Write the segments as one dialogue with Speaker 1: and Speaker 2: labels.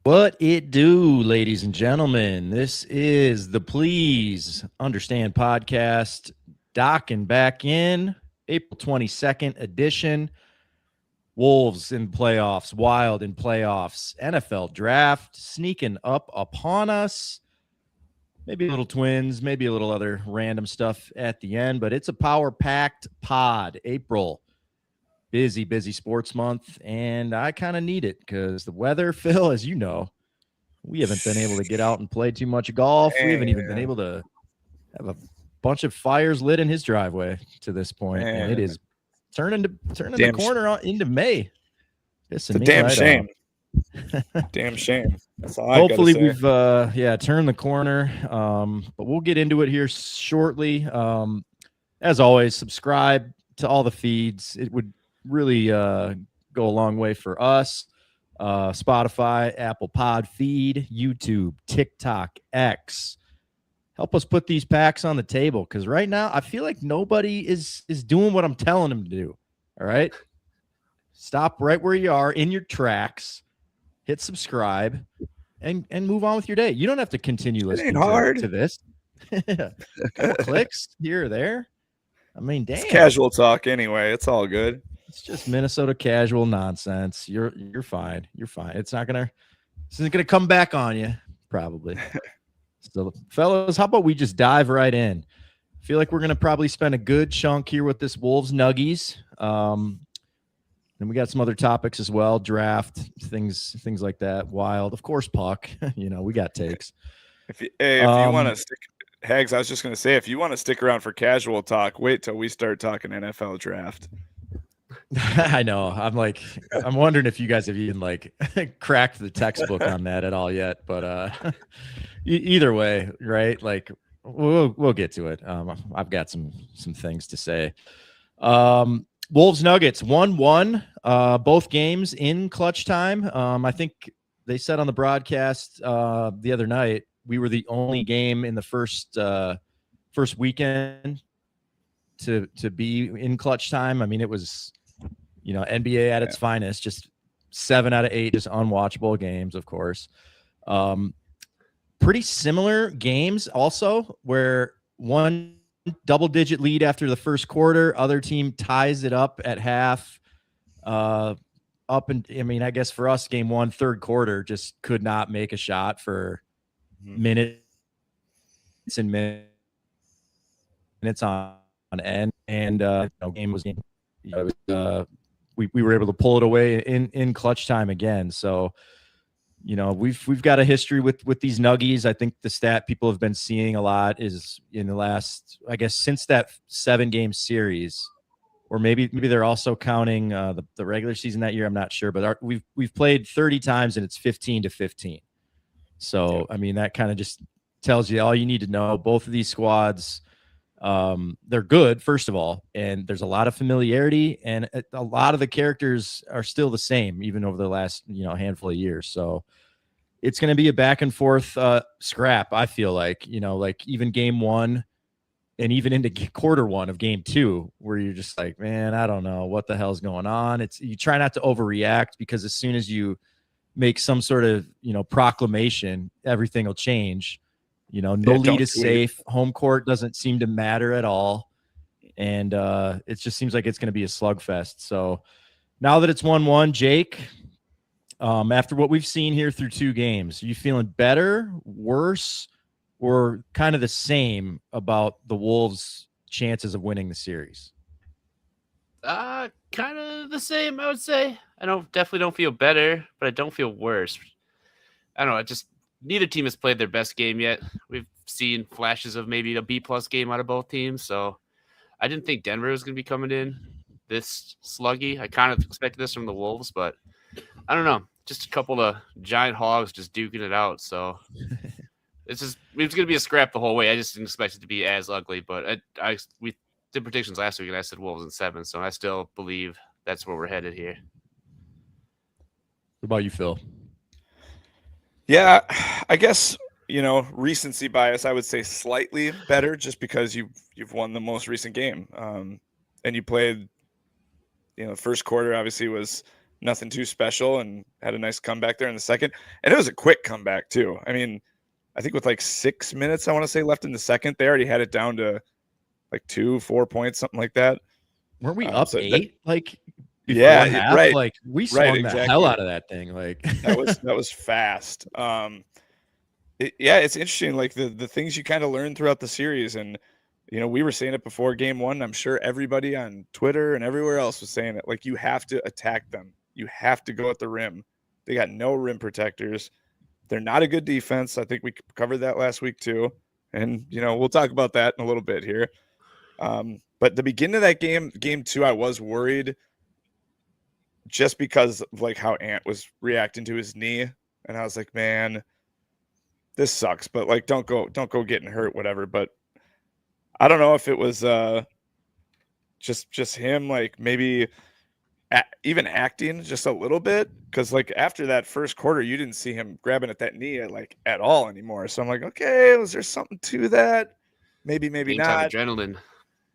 Speaker 1: What it do, ladies and gentlemen? This is the Please Understand podcast, docking back in, April 22nd edition. Wolves in playoffs, Wild in playoffs, NFL draft sneaking up upon us. Maybe a little Twins, maybe a little other random stuff at the end, but it's a power-packed pod. April, busy sports month, and I kind of need it because the weather, Phil, as you know, we haven't been able to get out and play too much golf. We haven't even been able to have a bunch of fires lit in his driveway to this point, and it is turning the corner into May.
Speaker 2: It's a damn shame. Damn shame. That's all I gotta say.
Speaker 1: We've turned the corner, but we'll get into it here shortly. As always, subscribe to all the feeds. It would really go a long way for us. Spotify, Apple Pod feed, YouTube, TikTok, X. Help us put these packs on the table, because right now I feel like nobody is doing what I'm telling them to do. All right? Stop right where you are in your tracks, hit subscribe, and move on with your day. You don't have to continue listening to this. A couple clicks here or there. I mean, damn.
Speaker 2: It's casual talk anyway. It's all good.
Speaker 1: It's just Minnesota casual nonsense. You're fine. You're fine. This isn't gonna come back on you, probably. So, fellas, how about we just dive right in? I feel like we're gonna probably spend a good chunk here with this Wolves Nuggies. And we got some other topics as well, draft, things like that. Wild, of course, puck. We got takes.
Speaker 2: If you want to stick, Hags, I was just gonna say, if you want to stick around for casual talk, wait till we start talking NFL draft.
Speaker 1: I know. I'm wondering if you guys have even cracked the textbook on that at all yet. But either way, right? Like we'll get to it. I've got some things to say. Wolves Nuggets 1-1. Both games in clutch time. I think they said on the broadcast the other night we were the only game in the first weekend to be in clutch time. I mean, it was. NBA at its finest, just 7 out of 8, just unwatchable games, of course. Pretty similar games also, where one double-digit lead after the first quarter, other team ties it up at half. I guess for us, game one, third quarter, just could not make a shot for minutes and minutes on end. And game was game. It was, we were able to pull it away in clutch time again. So, we've got a history with these Nuggies. I think the stat people have been seeing a lot is in the last, I guess, since that 7-game series, or maybe they're also counting the regular season that year. I'm not sure, but we've played 30 times and it's 15-15. So, I mean, that kind of just tells you all you need to know. Both of these squads, they're good, first of all, and there's a lot of familiarity, and a lot of the characters are still the same, even over the last handful of years. So it's going to be a back and forth scrap. I feel like even game one, and even into quarter one of game two, where you're just like, man, I don't know what the hell's going on. You try not to overreact, because as soon as you make some sort of proclamation, everything will change. No lead is safe. Home court doesn't seem to matter at all. And it just seems like it's going to be a slugfest. So now that it's 1-1, Jake, after what we've seen here through 2 games, are you feeling better, worse, or kind of the same about the Wolves' chances of winning the series?
Speaker 3: Kind of the same, I would say. I definitely don't feel better, but I don't feel worse. I don't know. Neither team has played their best game yet. We've seen flashes of maybe a B-plus game out of both teams. So I didn't think Denver was going to be coming in this sluggy. I kind of expected this from the Wolves, but I don't know. Just a couple of giant hogs just duking it out. So it was going to be a scrap the whole way. I just didn't expect it to be as ugly. But we did predictions last week, and I said Wolves in 7. So I still believe that's where we're headed here.
Speaker 1: What about you, Phil?
Speaker 2: Yeah, I guess, recency bias, I would say slightly better, just because you've won the most recent game. And you played, first quarter obviously was nothing too special, and had a nice comeback there in the second. And it was a quick comeback too. I mean, I think with like 6 minutes, I want to say, left in the second, they already had it down to like 2-4 points, something like that.
Speaker 1: Weren't we up
Speaker 2: so
Speaker 1: 8? Like before
Speaker 2: Yeah,
Speaker 1: half?
Speaker 2: right.
Speaker 1: Like we
Speaker 2: Right,
Speaker 1: swung the hell
Speaker 2: exactly.
Speaker 1: out of that thing. Like
Speaker 2: that was fast. It's interesting, like the things you kind of learn throughout the series. And we were saying it before game 1. I'm sure everybody on Twitter and everywhere else was saying it. Like, you have to attack them. You have to go at the rim. They got no rim protectors. They're not a good defense. I think we covered that last week too. And we'll talk about that in a little bit here. But the beginning of that game 2, I was worried just because of like how Ant was reacting to his knee. And I was like, man, this sucks, but like, don't go getting hurt, whatever. But I don't know if it was just him, like maybe even acting just a little bit, because like after that first quarter, you didn't see him grabbing at that knee at all anymore. So I'm like, okay, was there something to that? Maybe
Speaker 3: Game
Speaker 2: not.
Speaker 3: time adrenaline.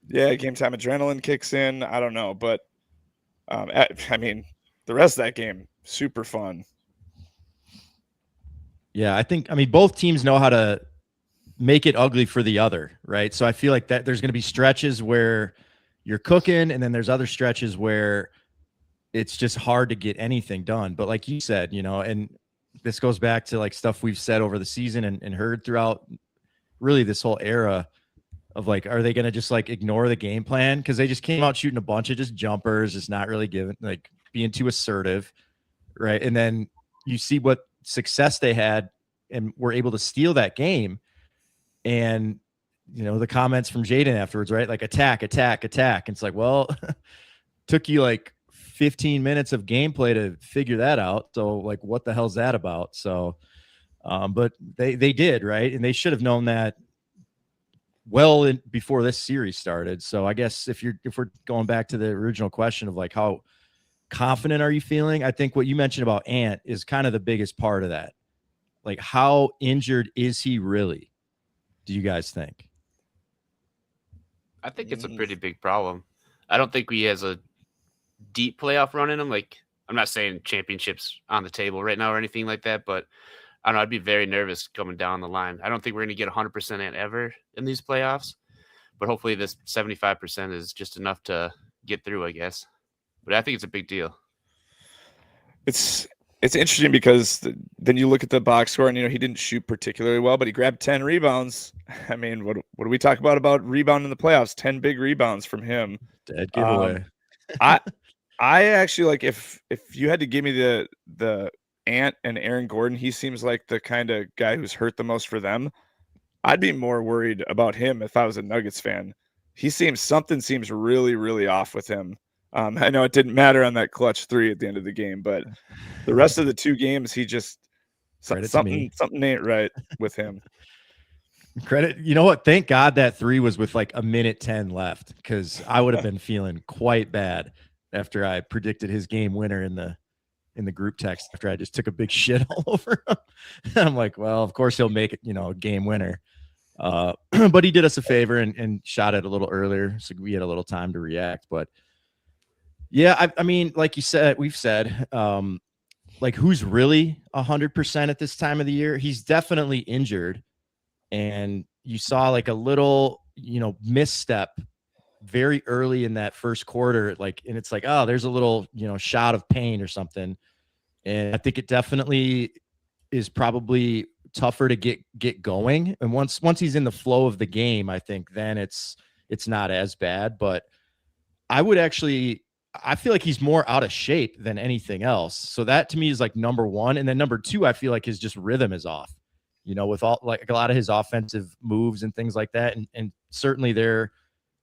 Speaker 2: Yeah, game time adrenaline kicks in. I don't know, but I mean, the rest of that game, super fun.
Speaker 1: Yeah, I mean, both teams know how to make it ugly for the other, right? So I feel like that there's going to be stretches where you're cooking, and then there's other stretches where it's just hard to get anything done. But like you said, and this goes back to like stuff we've said over the season and heard throughout really this whole era of like, are they going to just like ignore the game plan? Because they just came out shooting a bunch of just jumpers, just not really being too assertive, right? And then you see what success they had and were able to steal that game. And the comments from Jaden afterwards, right? Like attack. And it's like, well, took you like 15 minutes of gameplay to figure that out. So like, what the hell's that about? So, but they did, right? And they should have known that before this series started. So I guess if we're going back to the original question of like, how confident are you feeling? I think what you mentioned about Ant is kind of the biggest part of that. Like, how injured is he really? Do you guys think?
Speaker 3: I think it's a pretty big problem. I don't think he has a deep playoff run in him. Like, I'm not saying championships on the table right now or anything like that, but I don't know, I'd be very nervous coming down the line. I don't think we're going to get 100% Ant ever in these playoffs, but hopefully this 75% is just enough to get through, I guess. But I think it's a big deal.
Speaker 2: It's interesting because then you look at the box score and he didn't shoot particularly well, but he grabbed 10 rebounds. I mean, what do we talk about rebound in the playoffs? 10 big rebounds from him.
Speaker 1: Dead giveaway.
Speaker 2: I actually, like, if you had to give me the Ant and Aaron Gordon, he seems like the kind of guy who's hurt the most for them. I'd be more worried about him if I was a Nuggets fan. Something seems really, really off with him. I know it didn't matter on that clutch 3 at the end of the game, but the rest of the 2 games, he just something ain't right with him.
Speaker 1: Credit. You know what? Thank God that 3 was with like a minute 10 left, because I would have been feeling quite bad after I predicted his game winner in the group text after I just took a big shit all over him. I'm like, well, of course he'll make it, a game winner. But he did us a favor and shot it a little earlier, so we had a little time to react. But yeah, I mean, like you said, we've said, like, who's really 100% at this time of the year? He's definitely injured, and you saw like a little, misstep very early in that first quarter, like, and it's like, oh, there's a little, shot of pain or something. And I think it definitely is probably tougher to get going. And once he's in the flow of the game, I think then it's not as bad. But I feel like he's more out of shape than anything else. So that to me is like number 1. And then number 2, I feel like his just rhythm is off, with all like a lot of his offensive moves and things like that. And certainly they're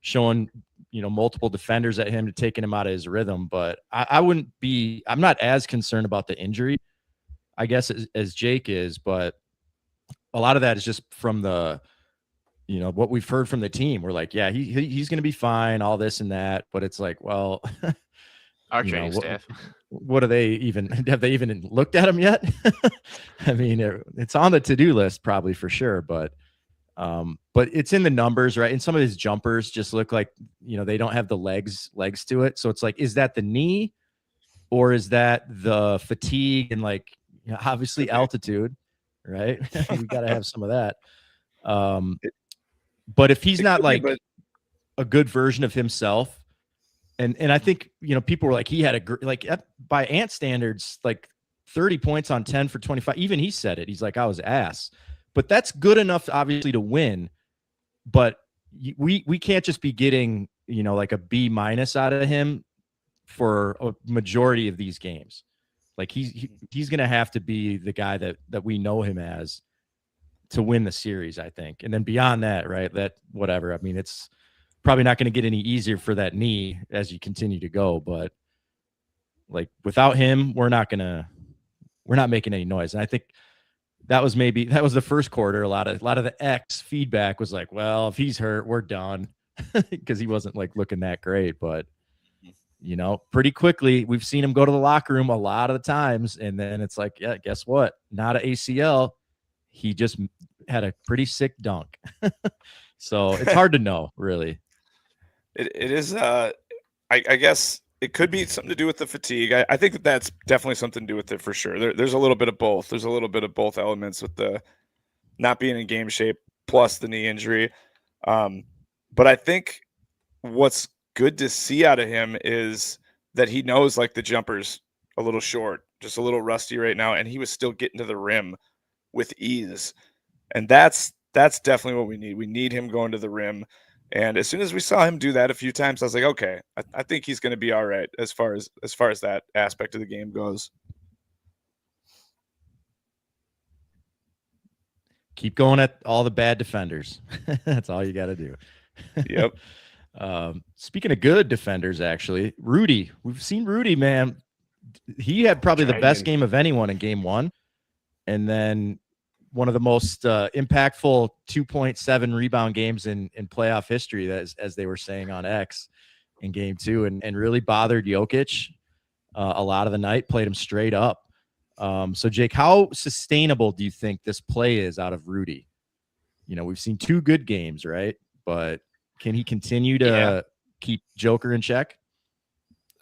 Speaker 1: showing, multiple defenders at him to taking him out of his rhythm. But I'm not as concerned about the injury, I guess, as Jake is. But a lot of that is just from the, what we've heard from the team. We're like, yeah, he's going to be fine, all this and that. But it's like, well,
Speaker 3: our training staff.
Speaker 1: What have they even looked at him yet? I mean, it's on the to-do list probably for sure, but it's in the numbers, right? And some of his jumpers just look like, they don't have the legs to it. So it's like, is that the knee, or is that the fatigue and like, obviously altitude, right? We got to have some of that. But if he's not like a good version of himself, and I think, people were like, he had by Ant standards, like 30 points on 10 for 25. Even he said it. He's like, I was ass, but that's good enough, obviously, to win. But we can't just be getting, like a B- out of him for a majority of these games. Like he's going to have to be the guy that we know him as to win the series, I think. And then beyond that, right, that whatever. I mean, it's probably not going to get any easier for that knee as you continue to go, but like without him, we're not making any noise. And I think that was the first quarter. A lot of the X feedback was like, well, if he's hurt, we're done, because he wasn't like looking that great. But pretty quickly we've seen him go to the locker room a lot of the times, and then it's like, yeah, guess what? Not an ACL. He just had a pretty sick dunk. So it's hard to know, really.
Speaker 2: It is. I guess it could be something to do with the fatigue. I think that's definitely something to do with it for sure. There's a little bit of both. There's a little bit of both elements with the not being in game shape plus the knee injury. But I think what's good to see out of him is that he knows like the jumper's a little short, just a little rusty right now, and he was still getting to the rim with ease. And that's definitely what we need. We need him going to the rim. And as soon as we saw him do that a few times, I was like, okay, I think he's going to be all right as far as that aspect of the game goes.
Speaker 1: Keep going at all the bad defenders. That's all you got to do.
Speaker 2: Yep.
Speaker 1: Speaking of good defenders, actually, Rudy, we've seen Rudy, man. He had probably the best game of anyone in game one. And then one of the most impactful 2.7 rebound games in playoff history, as they were saying on X, in game two, and really bothered Jokic a lot of the night, played him straight up. So, Jake, how sustainable do you think this play is out of Rudy? We've seen two good games, right? But can he continue to keep Joker in check?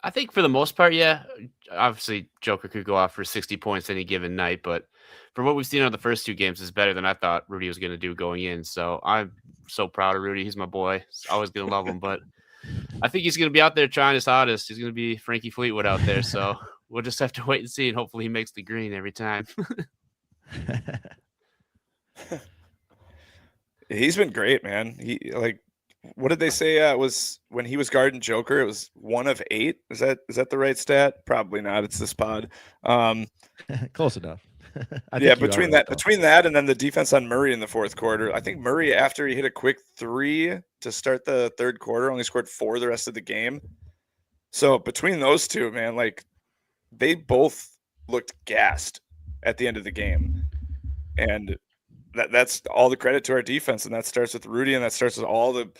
Speaker 3: I think for the most part, yeah. Obviously, Joker could go off for 60 points any given night, but for what we've seen on the first two games is better than I thought Rudy was going to do going in. So I'm so proud of Rudy. He's my boy. Always going to love him, but I think he's going to be out there trying his hardest. He's going to be Frankie Fleetwood out there. So we'll just have to wait and see, and hopefully he makes the green every time.
Speaker 2: He's been great, man. What did they say? It was when he was guarding Joker, it was 1 of 8. Is that the right stat? Probably not. It's this pod.
Speaker 1: Close enough.
Speaker 2: Yeah, between that and then the defense on Murray in the fourth quarter, I think Murray, after he hit a quick 3 to start the third quarter, only scored 4 the rest of the game. So between those two, man, like they both looked gassed at the end of the game, and that's all the credit to our defense, and that starts with Rudy, and that starts with all the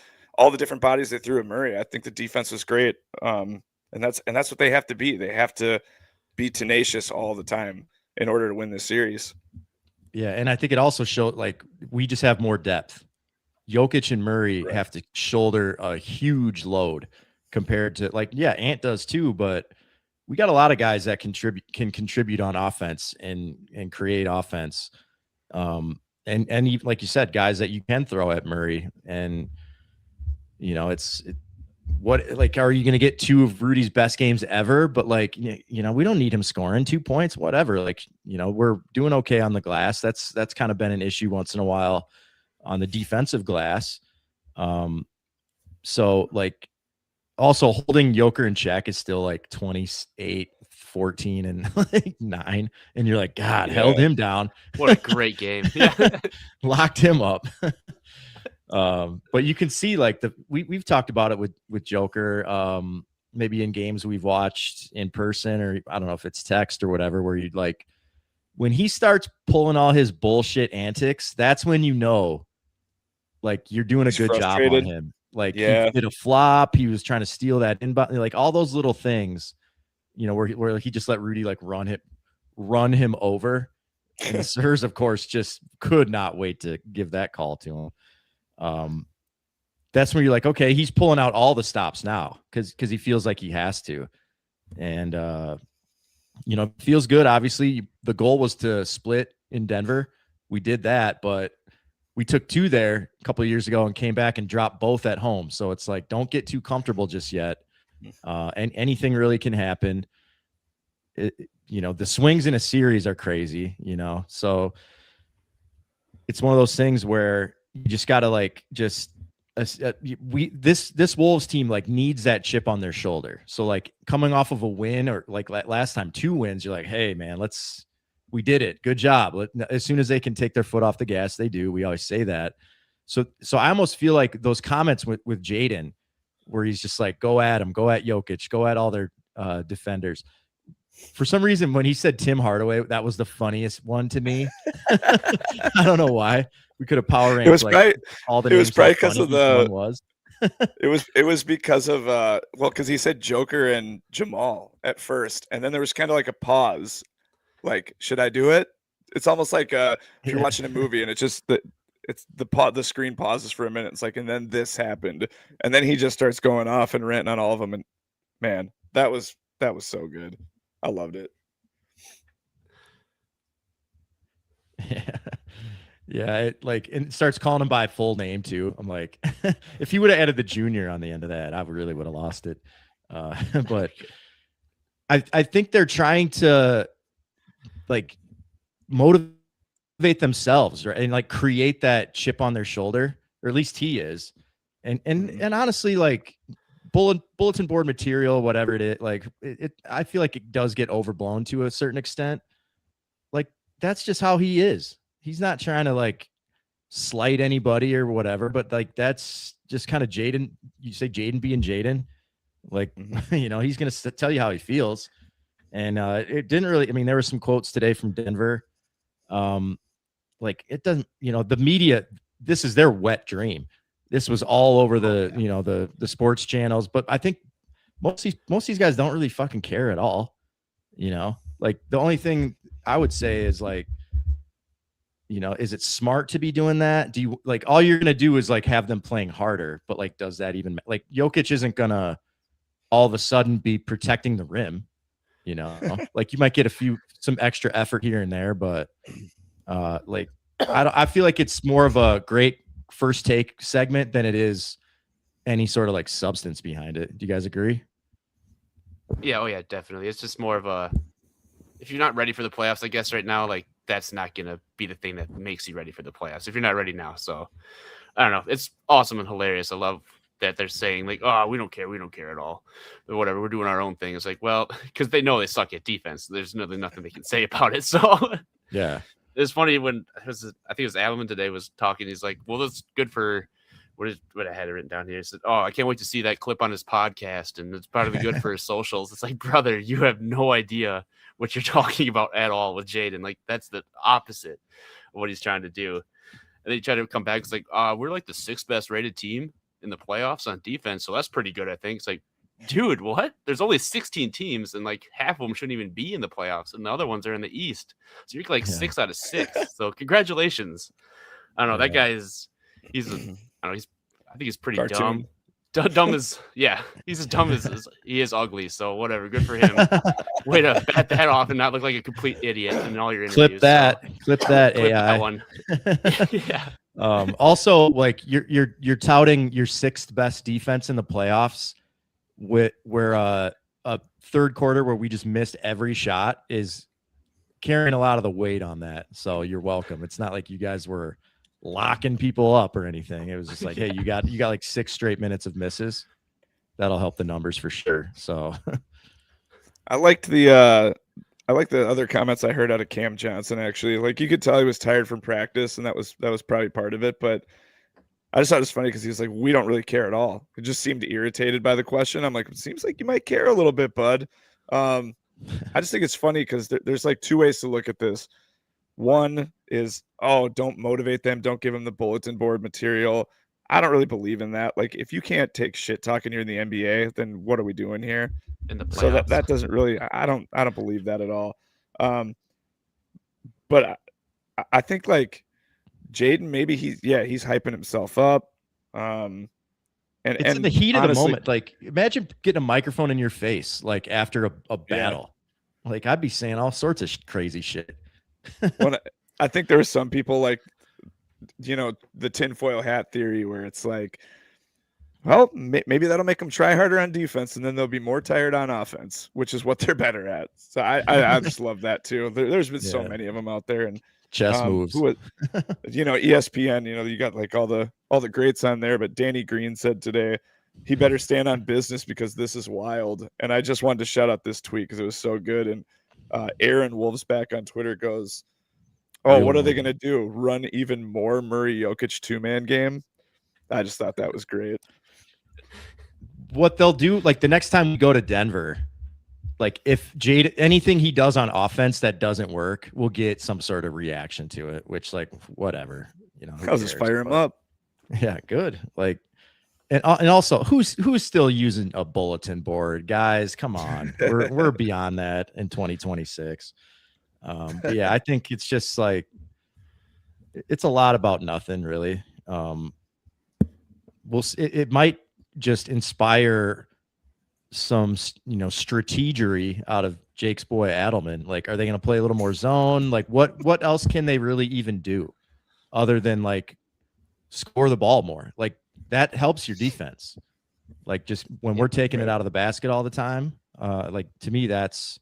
Speaker 2: different bodies they threw at Murray. I think the defense was great, and that's what they have to be. They have to be tenacious all the time in order to win this series.
Speaker 1: Yeah, and I think it also showed like we just have more depth. Jokic and Murray have to shoulder a huge load compared to Ant does too, but we got a lot of guys that can contribute on offense and create offense. And even, like you said, guys that you can throw at Murray, and are you going to get 2 of Rudy's best games ever? But we don't need him scoring 2 points, whatever. We're doing okay on the glass. That's kind of been an issue once in a while on the defensive glass. So also holding Joker in check is still 28, 14, and 9. And you're like, God, held him down.
Speaker 3: What a great game. Yeah.
Speaker 1: Locked him up. But you can see we've talked about it with Joker, maybe in games we've watched in person, or I don't know if it's text or whatever, where you'd when he starts pulling all his bullshit antics, that's when you're doing a good job on him. He did a flop, he was trying to steal that inbound, all those little things, where he just let Rudy run him over. And the Spurs, of course, just could not wait to give that call to him. That's when you're like, okay, he's pulling out all the stops now because he feels like he has to. And feels good. Obviously, the goal was to split in Denver. We did that, but we took 2 there a couple of years ago and came back and dropped both at home. So it's like, don't get too comfortable just yet. And anything really can happen. The swings in a series are crazy, so it's one of those things where you just got to this Wolves team needs that chip on their shoulder. So coming off of a win or last time 2 wins, you're like, hey man, we did it. Good job. As soon as they can take their foot off the gas, they do. We always say that. So I almost feel like those comments with Jaden, where he's just like, go at him, go at Jokic, go at all their defenders. For some reason, when he said Tim Hardaway, that was the funniest one to me. I don't know why. We could have power ranked all the names.
Speaker 2: It was probably because of
Speaker 1: the was.
Speaker 2: it was because of because he said Joker and Jamal at first, and then there was kind of like a pause. Like, should I do it? It's almost like if you're watching a movie and it's just the screen pauses for a minute. It's like, and then this happened, and then he just starts going off and ranting on all of them. And man, that was so good. I loved it.
Speaker 1: Yeah. It starts calling him by full name too. I'm like, if he would have added the junior on the end of that, I really would have lost it. But I think they're trying to motivate themselves, right? And create that chip on their shoulder, or at least he is. And honestly, bulletin board material, whatever it is, I feel like it does get overblown to a certain extent. That's just how he is. He's not trying to slight anybody or whatever, but that's just kind of Jaden. You say Jaden being Jaden, he's going to tell you how he feels. And it didn't really, there were some quotes today from Denver. It doesn't, the media, this is their wet dream. This was all over the sports channels, but I think most of these guys don't really fucking care at all. The only thing I would say is is it smart to be doing that? Do you all you're going to do is have them playing harder, but does that even Jokic isn't going to all of a sudden be protecting the rim, you might get some extra effort here and there, but I feel like it's more of a great first take segment than it is any sort of substance behind it. Do you guys agree?
Speaker 3: Yeah. Oh yeah, definitely. It's just more of if you're not ready for the playoffs, I guess right now, that's not going to be the thing that makes you ready for the playoffs if you're not ready now. So I don't know. It's awesome and hilarious. I love that they're saying oh, we don't care at all, or whatever. We're doing our own thing. It's well, because they know they suck at defense. There's nothing they can say about it. So
Speaker 1: yeah.
Speaker 3: It's funny when I think it was Adelman today was talking. He's like, well, that's good for what I had it written down here. He said, oh, I can't wait to see that clip on his podcast. And it's probably good for his socials. It's like, brother, you have no idea what you're talking about at all with Jaden. That's the opposite of what he's trying to do. And then he tried to come back. It's like, we're the 6th best rated team in the playoffs on defense. So that's pretty good, I think. It's like, dude, what? There's only 16 teams, and half of them shouldn't even be in the playoffs, and the other ones are in the East. So you're 6 out of 6. So congratulations. I don't know. That guy is I think he's pretty
Speaker 2: Cartoon.
Speaker 3: dumb. Dumb as he's as dumb as he is ugly. So whatever, good for him. Way to bat that off and not look like a complete idiot in all your interviews.
Speaker 1: Clip that AI.
Speaker 3: That one. Yeah.
Speaker 1: Also, you're touting your 6th best defense in the playoffs. Where a third quarter where we just missed every shot is carrying a lot of the weight on that. So you're welcome. It's not like you guys were locking people up or anything. It was just hey, you got 6 straight minutes of misses. That'll help the numbers for sure. So
Speaker 2: I liked the other comments I heard out of Cam Johnson. Actually, you could tell he was tired from practice, and that was probably part of it. But I just thought it was funny because he was like, we don't really care at all. It just seemed irritated by the question. I'm like, it seems like you might care a little bit, bud. I just think it's funny because there's 2 ways to look at this. One is, don't motivate them. Don't give them the bulletin board material. I don't really believe in that. If you can't take shit talking here in the NBA, then what are we doing here?
Speaker 3: In the playoffs.
Speaker 2: So that doesn't really, I don't believe that at all. But I think Jaden, maybe he's hyping himself up. And
Speaker 1: it's in the heat of the moment. Imagine getting a microphone in your face, after a battle. Like I'd be saying all sorts of crazy shit.
Speaker 2: When I think there were some people like, the tinfoil hat theory where it's like, well, maybe that'll make them try harder on defense, and then they'll be more tired on offense, which is what they're better at. So I just love that too. There's been so many of them out there, and
Speaker 1: chess moves.
Speaker 2: ESPN, you got like all the greats on there, but Danny Green said today he better stand on business because this is wild. And I just wanted to shout out this tweet because it was so good. And Aaron Wolfsback on Twitter goes, "Oh, what are they going to do? Run even more Murray Jokic 2-man game?" I just thought that was great.
Speaker 1: What they'll do, like the next time we go to Denver, like if anything he does on offense that doesn't work, we'll get some sort of reaction to it, which like whatever,
Speaker 2: I'll just fire him up.
Speaker 1: Yeah, good. Like, and also who's still using a bulletin board, guys? Come on, we're beyond that in 2026. But yeah, I think it's just like it's a lot about nothing really. It might just inspire some strategery out of Jake's boy Adelman. Like, are they going to play a little more zone? Like what else can they really even do other than like score the ball more? Like that helps your defense. Like just when we're taking it out of the basket all the time, like to me that's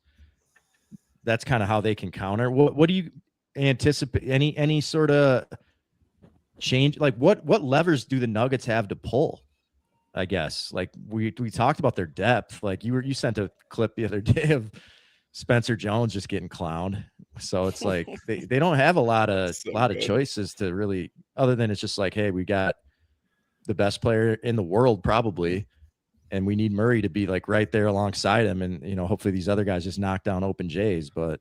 Speaker 1: kind of how they can counter. What do you anticipate? Any sort of change? Like what levers do the Nuggets have to pull? I guess like we talked about their depth. Like you sent a clip the other day of Spencer Jones just getting clowned. So it's like they don't have a lot of choices to really, other than it's just like, hey, we got the best player in the world probably, and we need Murray to be like right there alongside him, and hopefully these other guys just knock down open Jays. But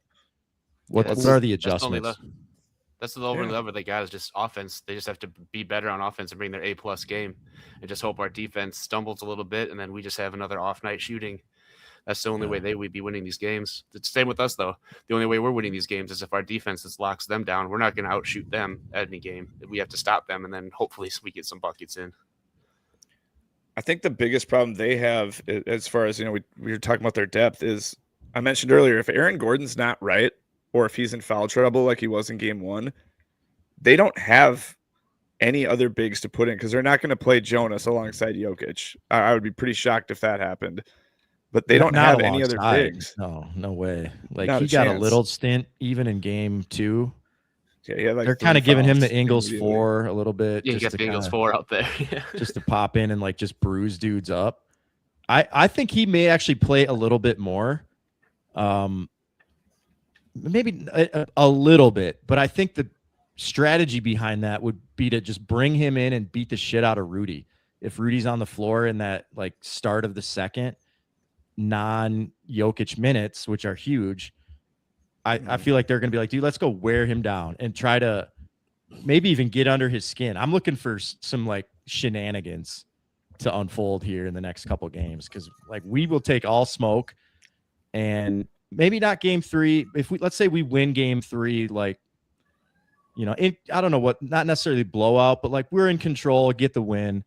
Speaker 1: what are the adjustments?
Speaker 3: That's the only lever they got is just offense. They just have to be better on offense and bring their A+ game, and just hope our defense stumbles a little bit, and then we just have another off night shooting. That's the only way they would be winning these games. It's the same with us though. The only way we're winning these games is if our defense just locks them down. We're not going to outshoot them at any game. We have to stop them, and then hopefully we get some buckets in.
Speaker 2: I think the biggest problem they have, as far as we were talking about their depth, is I mentioned earlier, if Aaron Gordon's not right, or if he's in foul trouble like he was in game 1, they don't have any other bigs to put in because they're not going to play Jonas alongside Jokic. I would be pretty shocked if that happened. But they don't have any other bigs.
Speaker 1: No way. Like he got a little stint even in game 2.
Speaker 2: Yeah, like
Speaker 1: they're kind of giving him the Ingles 4 a little bit.
Speaker 3: Yeah, you got the Ingles 4 out there.
Speaker 1: Just to pop in and like just bruise dudes up. I think he may actually play a little bit more. Maybe a little bit, but I think the strategy behind that would be to just bring him in and beat the shit out of Rudy. If Rudy's on the floor in that like start of the second, non-Jokic minutes, which are huge, I feel like they're going to be like, dude, let's go wear him down and try to maybe even get under his skin. I'm looking for some like shenanigans to unfold here in the next couple of games because like we will take all smoke. And maybe not game 3. If let's say we win game 3, like, I don't know what, not necessarily blowout, but like we're in control, get the win.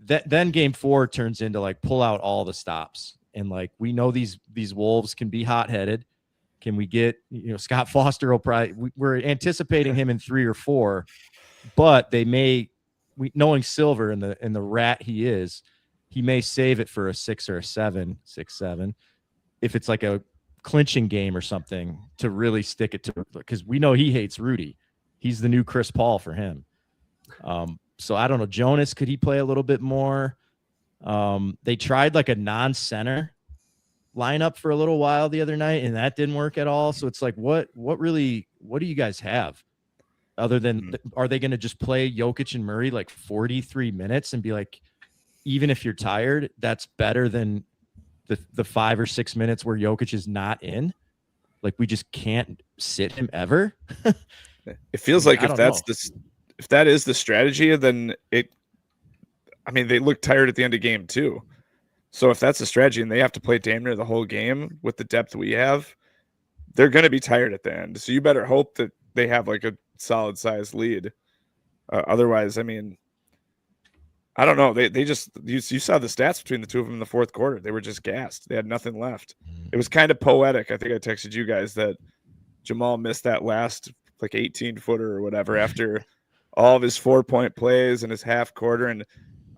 Speaker 1: Then game 4 turns into like pull out all the stops. And like, we know these Wolves can be hot headed. Can we get, Scott Foster will probably, we're anticipating him in 3 or 4, but they may, knowing Silver and the rat he is, he may save it for a 6 or a 7, 6-7. If it's like a clinching game or something to really stick it to, because we know he hates Rudy. He's the new Chris Paul for him. So I don't know. Jonas, could he play a little bit more? They tried like a non-center lineup for a little while the other night, and that didn't work at all. So it's like, what do you guys have other than, are they going to just play Jokic and Murray like 43 minutes and be like, even if you're tired, that's better than the 5 or 6 minutes where Jokic is not in? Like we just can't sit him ever.
Speaker 2: It feels like if that is the strategy, then they look tired at the end of game 2. So if that's the strategy and they have to play damn near the whole game with the depth we have, they're going to be tired at the end. So you better hope that they have like a solid sized lead. Otherwise, I don't know. They just you saw the stats between the two of them in the fourth quarter. They were just gassed. They had nothing left. It was kind of poetic. I think I texted you guys that Jamal missed that last like 18-footer or whatever after all of his 4-point plays and his half quarter. And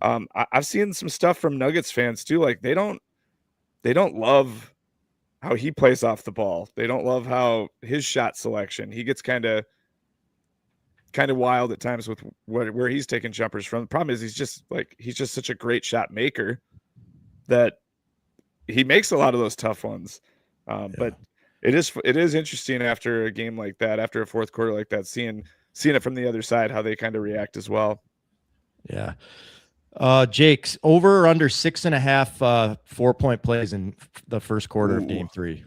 Speaker 2: I've seen some stuff from Nuggets fans too. Like they don't love how he plays off the ball. They don't love how his shot selection. He gets kind of wild at times with where he's taking jumpers from. The problem is he's just such a great shot maker that he makes a lot of those tough ones. But it is interesting after a game like that, after a fourth quarter like that, seeing it from the other side, how they kind of react as well.
Speaker 1: Yeah. Jake's over or under 6.5 4-point plays in the first quarter of game 3.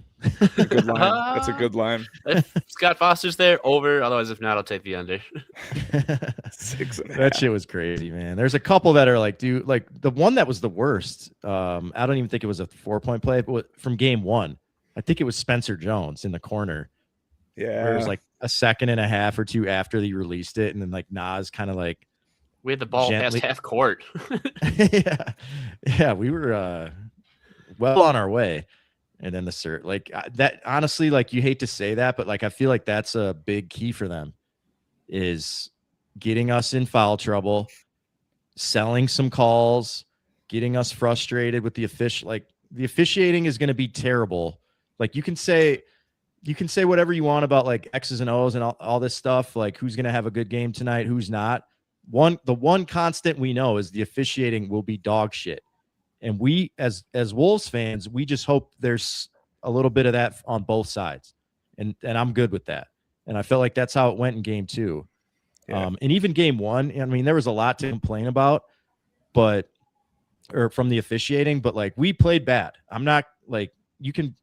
Speaker 2: Good line. That's a good line.
Speaker 3: If Scott Foster's there, over. Otherwise, if not, I'll take the under.
Speaker 2: 6.5.
Speaker 1: That shit was crazy, man. There's a couple that are like, dude, like the one that was the worst. I don't even think it was a 4-point play, but from game 1, I think it was Spencer Jones in the corner.
Speaker 2: Yeah.
Speaker 1: Where it was like a second and a half or two after he released it, and then like Nas kind of like
Speaker 3: we had the ball
Speaker 1: gently,
Speaker 3: past half court.
Speaker 1: yeah, we were well on our way. And then the cert, like that, honestly, like you hate to say that, but like I feel like that's a big key for them is getting us in foul trouble, selling some calls, getting us frustrated with the the officiating is going to be terrible. Like you can say whatever you want about like X's and O's and all this stuff, like who's going to have a good game tonight, who's not. The one constant we know is the officiating will be dog shit. And we, as Wolves fans, we just hope there's a little bit of that on both sides, and I'm good with that. And I felt like that's how it went in game 2, and even game 1. I mean, there was a lot to complain about, from the officiating, but like we played bad. I'm not like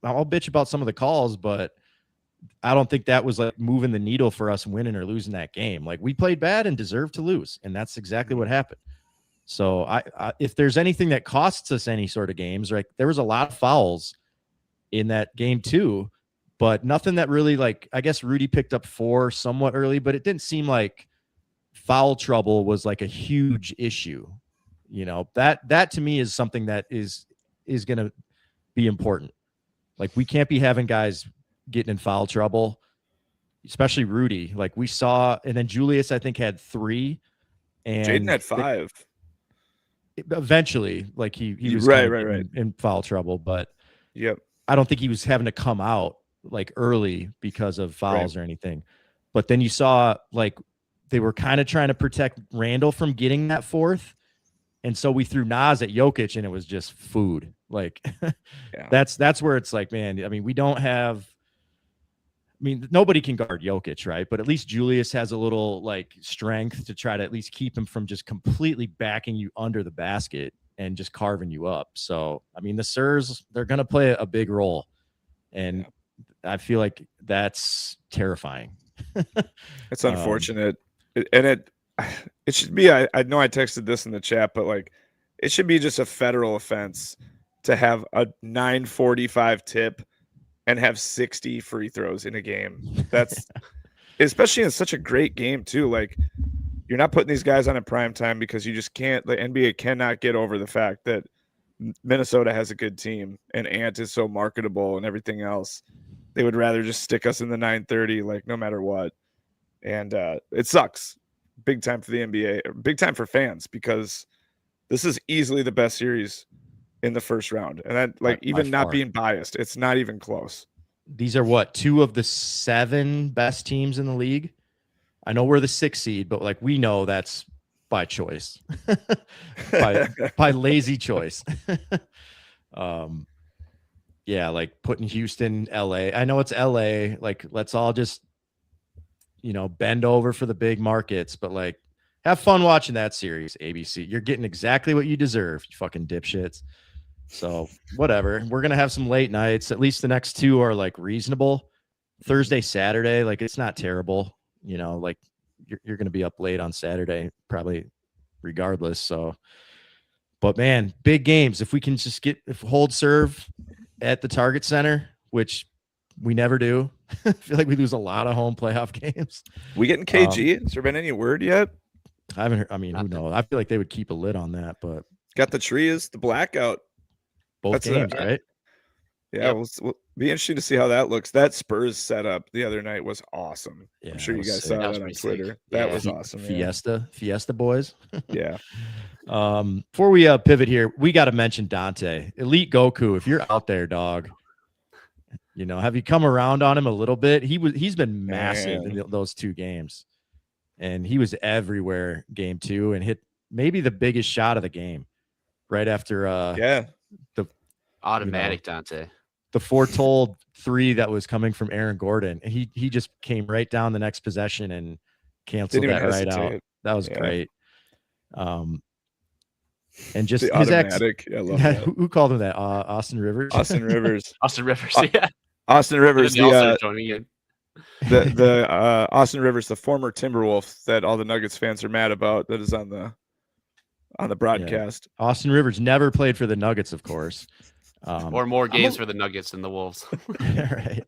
Speaker 1: I'll bitch about some of the calls, but I don't think that was like moving the needle for us winning or losing that game. Like we played bad and deserved to lose, and that's exactly what happened. So I if there's anything that costs us any sort of games, like there was a lot of fouls in that game 2, but nothing that really like, I guess Rudy picked up 4 somewhat early, but it didn't seem like foul trouble was like a huge issue. You know, that to me is something that is going to be important. Like we can't be having guys getting in foul trouble, especially Rudy. Like we saw, and then Julius, I think, had 3. And
Speaker 2: Jaden had 5.
Speaker 1: Eventually, like he was
Speaker 2: right.
Speaker 1: in foul trouble, but
Speaker 2: yep,
Speaker 1: I don't think he was having to come out like early because of fouls or anything. But then you saw like they were kind of trying to protect Randall from getting that 4th, and so we threw Nas at Jokic, and it was just food. Like that's where it's like, man. I mean, we don't have. I mean, nobody can guard Jokic, right? But at least Julius has a little like strength to try to at least keep him from just completely backing you under the basket and just carving you up. So, I mean, the Sirs, they're going to play a big role. And I feel like that's terrifying.
Speaker 2: It's unfortunate. And it should be, I know I texted this in the chat, but like it should be just a federal offense to have a 9:45 tip and have 60 free throws in a game. That's especially in such a great game too. Like you're not putting these guys on a prime time because you just can't. The NBA cannot get over the fact that Minnesota has a good team and Ant is so marketable and everything else. They would rather just stick us in the 9:30, like no matter what. And it sucks big time for the NBA, big time for fans, because this is easily the best series in the first round. And that, like, even not being biased, it's not even close.
Speaker 1: These are what, 2 of the 7 best teams in the league? I know we're the 6th seed, but like we know that's by choice. by lazy choice. Yeah, like putting Houston, LA. I know it's LA. Like, let's all just, bend over for the big markets, but like have fun watching that series, ABC. You're getting exactly what you deserve, you fucking dipshits. So whatever. We're going to have some late nights. At least the next 2 are like reasonable. Thursday, Saturday, like it's not terrible. Like you're going to be up late on Saturday, probably regardless. So, but man, big games. If we can just hold serve at the Target Center, which we never do. I feel like we lose a lot of home playoff games.
Speaker 2: We getting KG? Has there been any word yet?
Speaker 1: I haven't heard, I mean,
Speaker 3: Nothing.
Speaker 1: who knows? I feel like they would keep a lid on that, but
Speaker 2: Got the trees, the blackout.
Speaker 1: both
Speaker 2: That's
Speaker 1: games,
Speaker 3: yeah.
Speaker 1: right?
Speaker 2: Yeah,
Speaker 3: Yep.
Speaker 2: we'll be interesting to see how that looks. That Spurs setup the other night was awesome.
Speaker 1: Yeah,
Speaker 2: I'm sure
Speaker 1: that
Speaker 2: you
Speaker 1: was
Speaker 2: guys
Speaker 1: sick.
Speaker 2: saw
Speaker 3: That was
Speaker 2: that on
Speaker 3: pretty sick.
Speaker 2: Twitter. That
Speaker 3: Yeah.
Speaker 2: was awesome. Yeah.
Speaker 1: Fiesta boys.
Speaker 2: Yeah.
Speaker 1: Before we pivot here, we got to mention Dante, Elite Goku. If you're out there, dog, have you come around on him a little bit? He's been massive
Speaker 2: Man.
Speaker 1: in those 2 games, and he was everywhere game 2 and hit maybe the biggest shot of the game right after
Speaker 2: Yeah.
Speaker 3: Automatic Dante.
Speaker 1: the foretold 3 that was coming from Aaron Gordon, and he just came right down the next possession and canceled
Speaker 2: Didn't
Speaker 1: that
Speaker 2: even
Speaker 1: right out.
Speaker 2: hesitate.
Speaker 1: That was
Speaker 2: Yeah.
Speaker 1: great. And just
Speaker 2: The
Speaker 1: his
Speaker 2: automatic. I love that.
Speaker 1: who called him that? Austin Rivers.
Speaker 2: Austin Rivers.
Speaker 3: Austin Rivers.
Speaker 2: Uh,
Speaker 3: Yeah.
Speaker 2: Austin Rivers,
Speaker 3: They all
Speaker 2: the
Speaker 3: started joining in.
Speaker 2: Austin Rivers, the former Timberwolf that all the Nuggets fans are mad about, that is on the broadcast.
Speaker 1: Austin Rivers never played for the Nuggets, of course.
Speaker 3: Or more games for the Nuggets than the Wolves.
Speaker 1: Right.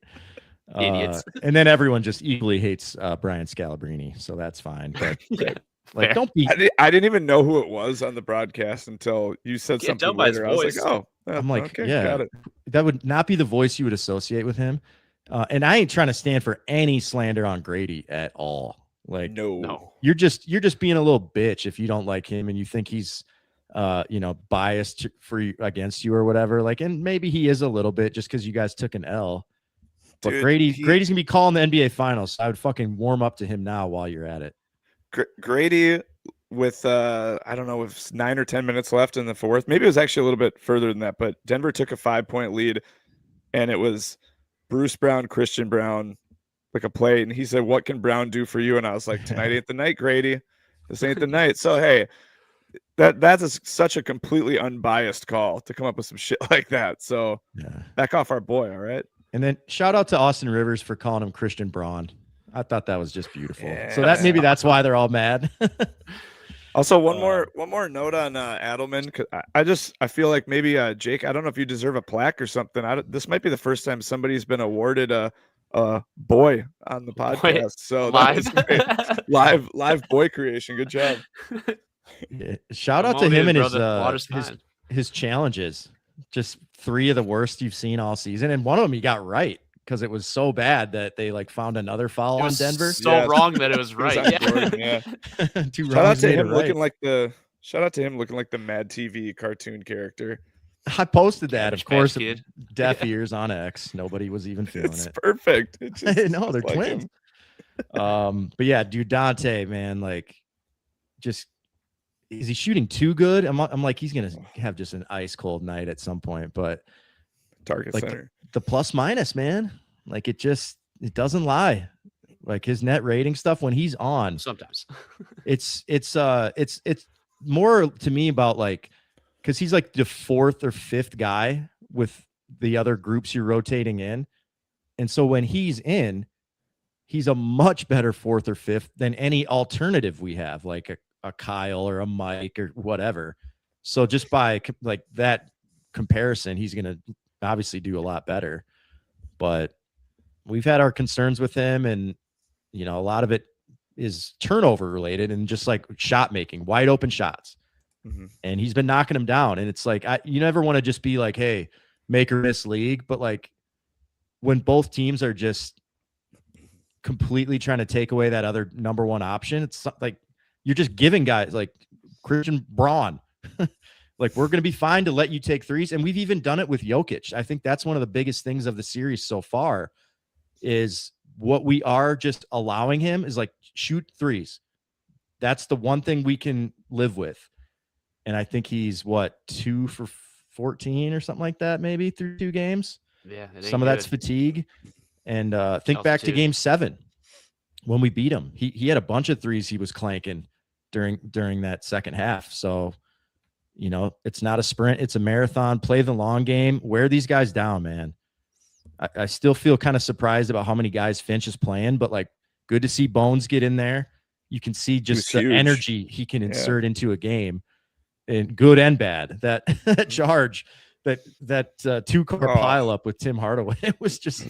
Speaker 3: Idiots.
Speaker 1: And then everyone just equally hates Brian Scalabrine, so that's fine. But
Speaker 3: Yeah.
Speaker 1: like,
Speaker 3: fair.
Speaker 1: don't be.
Speaker 2: I didn't even know who it was on the broadcast until you said
Speaker 3: Can't
Speaker 2: something
Speaker 3: tell by his
Speaker 2: later. I was like,
Speaker 3: voice.
Speaker 2: oh,
Speaker 1: I'm like,
Speaker 2: okay,
Speaker 1: yeah,
Speaker 2: got it.
Speaker 1: that would not be the voice you would associate with him. And I ain't trying to stand for any slander on Grady at all. Like,
Speaker 2: No.
Speaker 1: you're just being a little bitch if you don't like him and you think he's biased against you or whatever. Like, and maybe he is a little bit just because you guys took an L. But
Speaker 2: Dude,
Speaker 1: Grady's gonna be calling the NBA Finals. So I would fucking warm up to him now while you're at it.
Speaker 2: Grady with I don't know, with 9 or 10 minutes left in the fourth. Maybe it was actually a little bit further than that, but Denver took a 5-point lead, and it was Bruce Brown, Christian Brown, like a play, and he said, "What can Brown do for you?" And I was like, "Tonight ain't the night, Grady. This ain't the night." So hey, that's such a completely unbiased call to come up with some shit like that. So back off our boy, all right?
Speaker 1: And then shout out to Austin Rivers for calling him Christian Braun. I thought that was just beautiful.
Speaker 2: Yeah.
Speaker 1: So that maybe that's why they're all mad.
Speaker 2: Also, one more note on Adelman. 'Cause I feel like maybe Jake, I don't know if you deserve a plaque or something. This might be the first time somebody's been awarded a boy on the podcast. So live boy creation. Good job.
Speaker 1: Yeah. Shout
Speaker 3: I'm
Speaker 1: out to
Speaker 3: all
Speaker 1: him
Speaker 3: in,
Speaker 1: and
Speaker 3: brother.
Speaker 1: his challenges. Just 3 of the worst you've seen all season, and one of them he got right because it was so bad that they like found another foul on Denver.
Speaker 3: So wrong that it was right.
Speaker 2: It was on Gordon, yeah.
Speaker 1: Shout
Speaker 2: Shout out to him looking like the Mad TV cartoon character.
Speaker 1: I posted that,
Speaker 3: Cabbage
Speaker 1: of course.
Speaker 3: Patch Kid.
Speaker 1: Deaf ears on X. Nobody was even feeling
Speaker 2: It's
Speaker 1: it.
Speaker 2: perfect.
Speaker 1: No, they're
Speaker 2: like
Speaker 1: twins.
Speaker 2: him.
Speaker 1: But yeah, dude, Dante, man, like, just is he shooting too good? I'm like, he's gonna have just an ice cold night at some point. But
Speaker 2: Target
Speaker 1: like
Speaker 2: center.
Speaker 1: the plus minus, man, like it doesn't lie. Like his net rating stuff when he's on,
Speaker 3: Sometimes
Speaker 1: it's more to me about like, because he's like the 4th or 5th guy with the other groups you're rotating in, and so when he's in, he's a much better 4th or 5th than any alternative we have, like a Kyle or a Mike or whatever. So just by like that comparison, he's going to obviously do a lot better. But we've had our concerns with him, and a lot of it is turnover related and just like shot making, wide open shots.
Speaker 2: Mm-hmm.
Speaker 1: And he's been knocking them down. And it's like, you never want to just be like, hey, make or miss league. But like when both teams are just completely trying to take away that other number 1 option, it's like you're just giving guys like Christian Braun, like, we're going to be fine to let you take threes. And we've even done it with Jokic. I think that's one of the biggest things of the series so far is what we are just allowing him is like shoot threes. That's the one thing we can live with. And I think he's 2 for 14 or something like that, maybe through 2 games.
Speaker 3: Yeah.
Speaker 1: Some of that's fatigue. And think back to game 7 when we beat him. He had a bunch of threes he was clanking during that second half. So, it's not a sprint, it's a marathon. Play the long game. Wear these guys down, man. I still feel kind of surprised about how many guys Finch is playing, but like good to see Bones get in there. You can see just the energy he can insert into a game, and good and bad. That charge, that 2-car pile up with Tim Hardaway, it was just,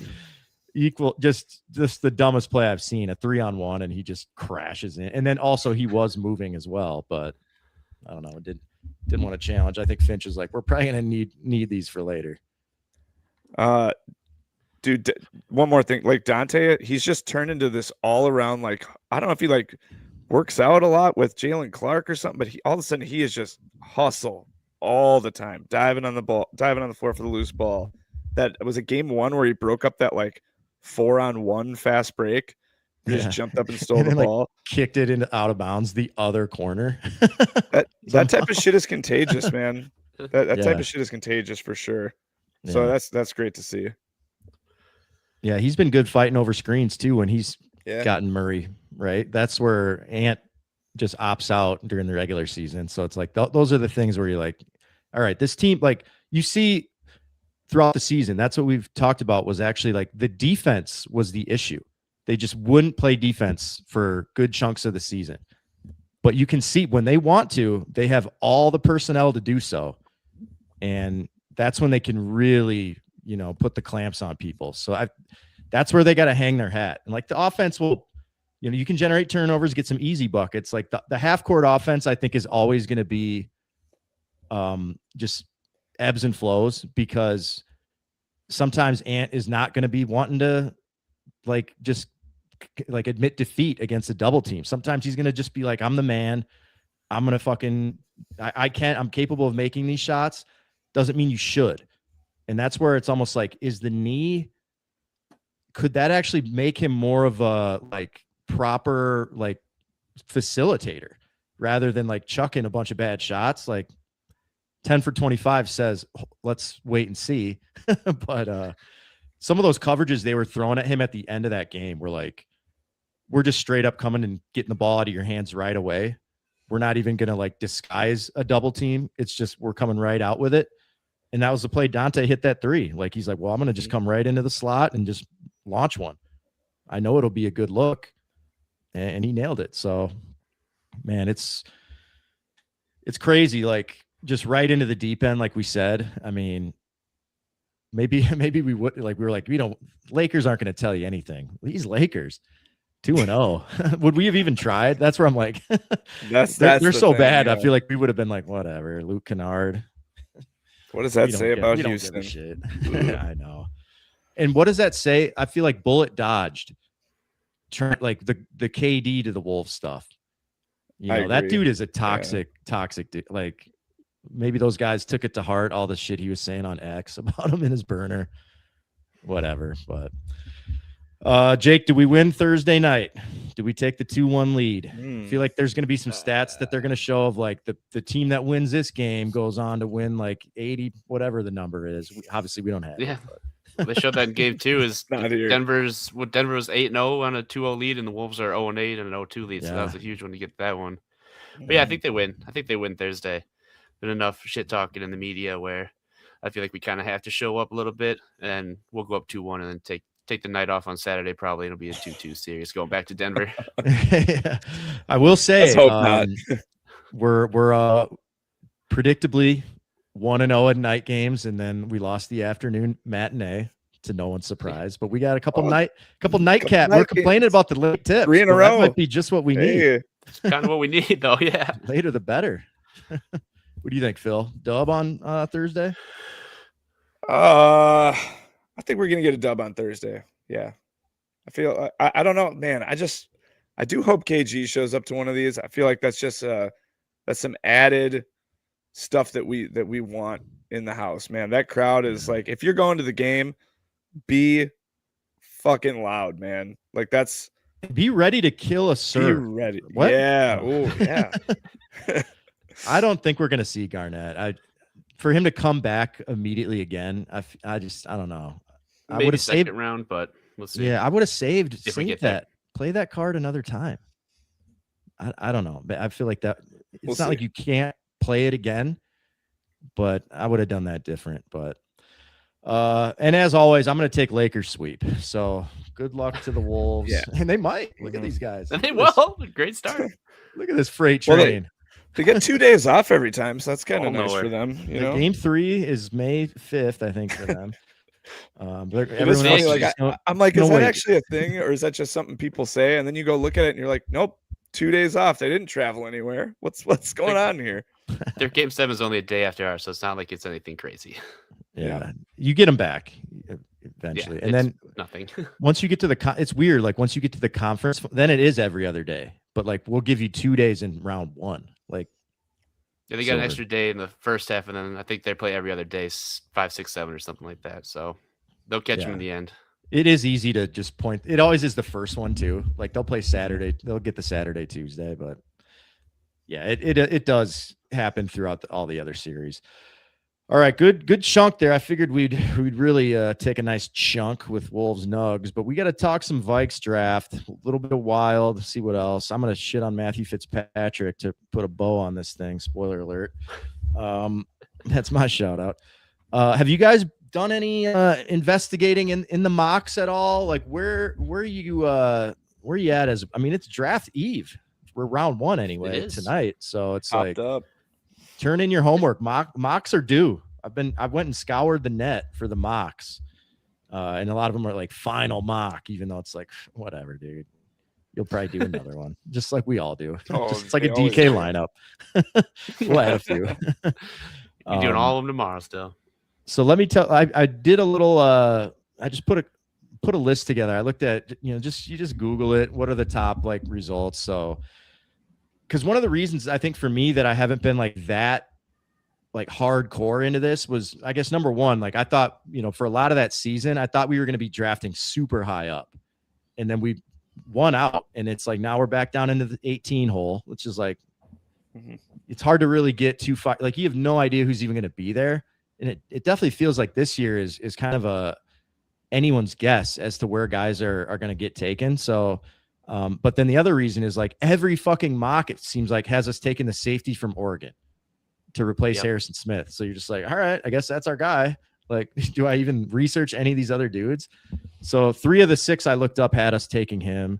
Speaker 1: equal, just the dumbest play I've seen, a 3-on-1, and he just crashes in. And then also he was moving as well, but I don't know. Didn't want to challenge. I think Finch is like, we're probably going to need these for later.
Speaker 2: Dude, one more thing. Like Dante, he's just turned into this all around, like, I don't know if he like works out a lot with Jalen Clark or something, but all of a sudden he is just hustle all the time, diving on the floor for the loose ball. That was a game 1 where he broke up that like 4-on-1 fast break. He just jumped up and stole
Speaker 1: and
Speaker 2: the
Speaker 1: then,
Speaker 2: ball,
Speaker 1: kicked it into out of bounds the other corner.
Speaker 2: that type of shit is contagious, man. That type of shit is contagious for sure. So that's great to see.
Speaker 1: Yeah, he's been good fighting over screens too when he's gotten Murray, right? That's where Ant just opts out during the regular season. So it's like those are the things where you're like, all right, this team, like you see throughout the season, that's what we've talked about, was actually like the defense was the issue. They just wouldn't play defense for good chunks of the season. But you can see when they want to, they have all the personnel to do so. And that's when they can really, put the clamps on people. So that's where they got to hang their hat. And like the offense will, you can generate turnovers, get some easy buckets. Like the half court offense, I think, is always going to be just ebbs and flows, because sometimes Ant is not going to be wanting to just admit defeat against a double team. Sometimes he's going to just be like, I'm the man. I'm going to I'm capable of making these shots. Doesn't mean you should. And that's where it's almost like, is the knee, could that actually make him more of a proper facilitator rather than chucking a bunch of bad shots? 10 for 25 says, let's wait and see. But some of those coverages they were throwing at him at the end of that game were we're just straight up coming and getting the ball out of your hands right away. We're not even going to disguise a double team. It's just, we're coming right out with it. And that was the play Dante hit that 3. He's like, well, I'm going to just come right into the slot and just launch one. I know it'll be a good look. And he nailed it. So, man, it's crazy. Just right into the deep end, like we said. I mean, maybe we would Lakers aren't going to tell you anything. These Lakers, 2-0. Would we have even tried? That's where I'm like, they're so bad. I feel like we would have been like, whatever. Luke Kennard.
Speaker 2: What does that say about Houston?
Speaker 1: Don't give a shit. I know. And what does that say? I feel like bullet dodged. Turn the KD to the Wolves stuff. That dude is a toxic dude. Maybe those guys took it to heart, all the shit he was saying on X about him in his burner. Whatever. But Jake, do we win Thursday night? Do we take the 2-1 lead? I feel like there's going to be some stats that they're going to show of the team that wins this game goes on to win 80, whatever the number is. Obviously, we don't have it.
Speaker 3: They showed that in game 2 is Denver was 8-0 on a 2-0 lead, and the Wolves are 0-8 and an 0-2 lead. So that was a huge one to get that one. But I think they win. I think they win Thursday. Been enough shit talking in the media where I feel like we kind of have to show up a little bit, and we'll go up 2-1 and then take the night off on Saturday. Probably it'll be a 2-2 series going back to Denver.
Speaker 1: I will say,
Speaker 2: let's hope not.
Speaker 1: we're predictably 1-0 at night games, and then we lost the afternoon matinee to no one's surprise. But we got a couple nightcap. We're complaining about the late tips.
Speaker 2: 3 in a row.
Speaker 1: That might be just what we need.
Speaker 3: It's kind of what we need, though. Yeah,
Speaker 1: later the better. What do you think, Phil? Dub on Thursday?
Speaker 2: I think we're gonna get a dub on Thursday. Yeah, I feel. I don't know, man. I do hope KG shows up to one of these. I feel like that's just that's some added stuff that we want in the house, man. That crowd is if you're going to the game, be fucking loud, man. That's
Speaker 1: be ready to kill a serve.
Speaker 2: Be ready.
Speaker 1: What?
Speaker 2: Yeah. Oh, yeah.
Speaker 1: I don't think we're gonna see Garnett. For him to come back immediately again, I don't know.
Speaker 3: Maybe
Speaker 1: I would have saved
Speaker 3: second round, but we'll see.
Speaker 1: Yeah, I would have saved that.
Speaker 3: There.
Speaker 1: Play that card another time. I don't know, but I feel like that it's not
Speaker 2: see.
Speaker 1: like you can't play it again, but I would have done that different. But and as always, I'm going to take Lakers sweep. So good luck to the Wolves.
Speaker 2: Yeah.
Speaker 1: And they might. Look at these guys.
Speaker 3: And they will. Great start.
Speaker 1: Look at this freight train.
Speaker 2: They get 2 days off every time, so that's kind of nice for them.
Speaker 1: Game 3 is May 5th, I think, for them. But
Speaker 2: It is
Speaker 1: everyone
Speaker 2: funny.
Speaker 1: else
Speaker 2: Like
Speaker 1: is
Speaker 2: I'm like,
Speaker 1: gonna
Speaker 2: is that
Speaker 1: wait.
Speaker 2: actually a thing, or is that just something people say? And then you go look at it, and you're like, nope, 2 days off. They didn't travel anywhere. What's going on here?
Speaker 3: Their game 7 is only a day after ours, so it's not like it's anything crazy.
Speaker 1: Yeah. You get them back eventually,
Speaker 3: Yeah,
Speaker 1: and then
Speaker 3: nothing.
Speaker 1: once you get to it's weird. Like once you get to the conference, then it is every other day. But like we'll give you 2 days in round 1. Like
Speaker 3: Yeah, they got an extra day in the first half, and then I think they play every other day, 5, 6, 7, or something like that. So they'll catch them in the end.
Speaker 1: It is easy to just point. It always is the first one too. Like they'll play Saturday. They'll get the Saturday, Tuesday, but yeah, it does happen throughout all the other series. All right, good chunk there. I figured we'd really take a nice chunk with Wolves Nugs, but we got to talk some Vikes draft, a little bit of Wild, see what else. I'm gonna shit on Matthew Fitzpatrick to put a bow on this thing. Spoiler alert. That's my shout out. Have you guys done any investigating in the mocks at all? Like where you at as? I mean, it's draft eve. We're round 1 anyway tonight, so it's
Speaker 2: Popped up.
Speaker 1: Turn in your homework. Mocks are due. I went and scoured the net for the mocks. And a lot of them are like final mock, even though it's like, whatever, dude. You'll probably do another one, just like we all do. It's like a DK lineup. We'll add a few.
Speaker 3: You're doing all of them tomorrow still.
Speaker 1: So let me tell. I did a little. I just put a list together. I looked at you just Google it. What are the top like results? So. Because one of the reasons I think for me that I haven't been like that, like hardcore into this was, I guess, number one, like I thought, for a lot of that season, I thought we were going to be drafting super high up, and then we won out, and it's like now we're back down into the 18 hole, which is like, it's hard to really get too far. Like you have no idea who's even going to be there, and it definitely feels like this year is kind of anyone's guess as to where guys are going to get taken. So. But then the other reason is like every fucking mock, it seems like, has us taking the safety from Oregon to replace Harrison Smith. So you're just like, all right, I guess that's our guy. Like, do I even research any of these other dudes? So 3 of the 6 I looked up had us taking him.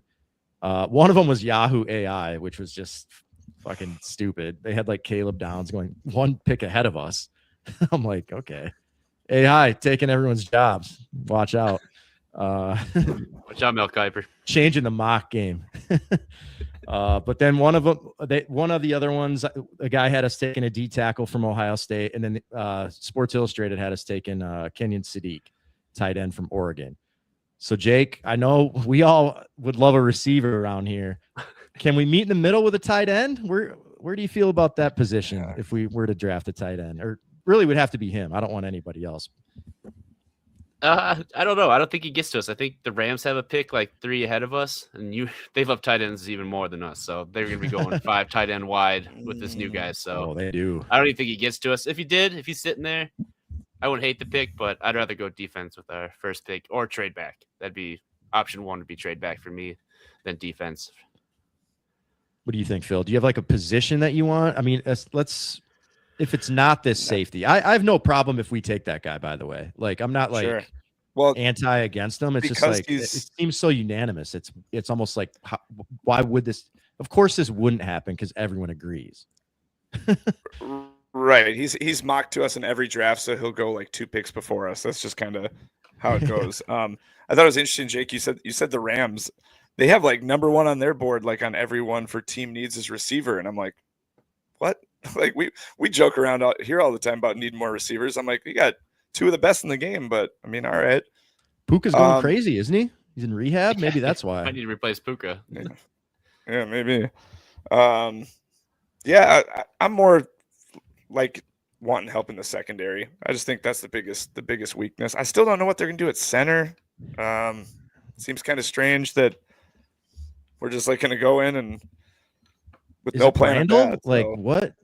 Speaker 1: One of them was Yahoo AI, which was just fucking stupid. They had like Caleb Downs going 1 pick ahead of us. I'm like, okay, AI taking everyone's jobs. Watch out.
Speaker 3: Watch out, Mel Kiper.
Speaker 1: Changing the mock game. But then one of the other ones, a guy had us taking a D tackle from Ohio State, and then Sports Illustrated had us taking Kenyon Sadiq, tight end from Oregon. So Jake, I know we all would love a receiver around here. Can we meet in the middle with a tight end? Where do you feel about that position if we were to draft a tight end? Or really would have to be him. I don't want anybody else.
Speaker 3: I don't know. I don't think he gets to us. I think the Rams have a pick like 3 ahead of us, and they love tight ends even more than us. So they're going to be going 5 tight end wide with this new guy. So
Speaker 1: they do.
Speaker 3: I don't even think he gets to us. If he's sitting there, I wouldn't hate the pick, but I'd rather go defense with our first pick or trade back. That'd be option 1 would be trade back for me than defense.
Speaker 1: What do you think, Phil? Do you have like a position that you want? I mean, if it's not this safety, I have no problem if we take that guy, by the way. Like, I'm not like anti against him. It's just like, it seems so unanimous. It's almost like, why would this? Of course, this wouldn't happen because everyone agrees.
Speaker 2: Right. He's mocked to us in every draft, so he'll go like 2 picks before us. That's just kind of how it goes. I thought it was interesting, Jake. You said the Rams, they have like number 1 on their board, like on everyone for team needs as receiver. And I'm like, what? Like we joke around out here all the time about needing more receivers. I'm like, we got 2 of the best in the game, but I mean, all right.
Speaker 1: Puka's going crazy, isn't he? He's in rehab. Maybe that's why.
Speaker 3: I need to replace Puka.
Speaker 2: Yeah, maybe. I'm more like wanting help in the secondary. I just think that's the biggest weakness. I still don't know what they're gonna do at center. Seems kind of strange that we're just like gonna go in and with no plan.
Speaker 1: Like what?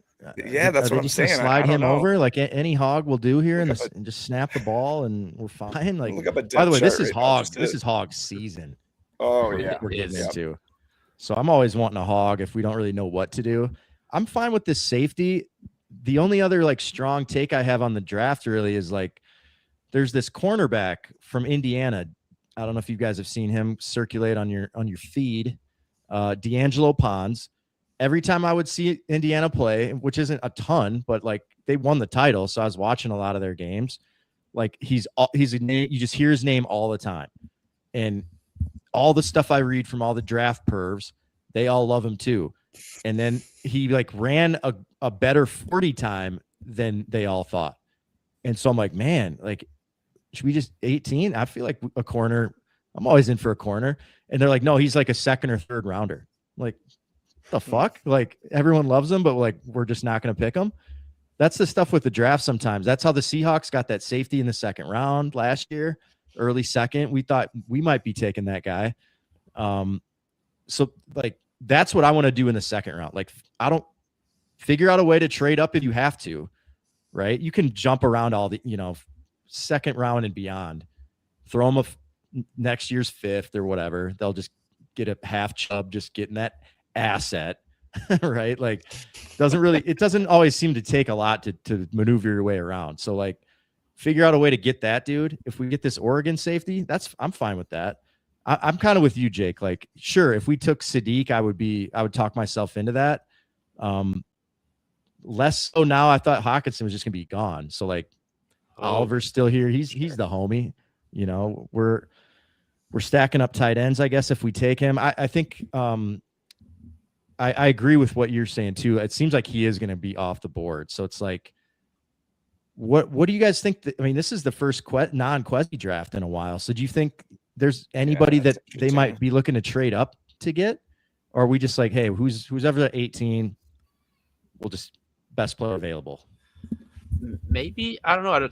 Speaker 2: Yeah, that's what I'm saying.
Speaker 1: Slide him over like any hog will do here, and just snap the ball, and we're fine. Like, by the way, this is hog. This is hog season.
Speaker 2: Oh yeah,
Speaker 1: we're getting into. So I'm always wanting a hog if we don't really know what to do. I'm fine with this safety. The only other like strong take I have on the draft really is like, there's this cornerback from Indiana. I don't know if you guys have seen him circulate on your feed. D'Angelo Pons. Every time I would see Indiana play, which isn't a ton, but like they won the title, so I was watching a lot of their games. Like he's a name, you just hear his name all the time. And all the stuff I read from all the draft pervs, they all love him too. And then he like ran a better 40 time than they all thought. And so I'm like, man, like, should we just 18? I feel like a corner. I'm always in for a corner. And they're like, no, he's like a second or third rounder. I'm like, the fuck? Like everyone loves him, but like, we're just not going to pick him. That's the stuff with the draft sometimes. That's how the Seahawks got that safety in the second round last year, early second. We thought we might be taking that guy. So like, that's what I want to do in the second round. Like, I don't figure out a way to trade up if you have to, right? You can jump around all the, second round and beyond, throw them next year's fifth or whatever. They'll just get a half chub, just getting that asset, right? Like it doesn't always seem to take a lot to maneuver your way around. So like figure out a way to get that dude. If we get this Oregon safety, I'm fine with that. I'm kind of with you, Jake. Like, sure, if we took Sadiq, I would talk myself into that. Less so now. I thought Hawkinson was just gonna be gone. So like Oliver's still here. He's the homie. We're stacking up tight ends, I guess, if we take him. I think I agree with what you're saying too. It seems like he is going to be off the board. So it's like, what do you guys think? I mean, this is the first non-Quesi draft in a while. So do you think there's anybody that they might be looking to trade up to get? Or are we just like, hey, who's ever at 18, we'll just best player available?
Speaker 3: Maybe. I don't know.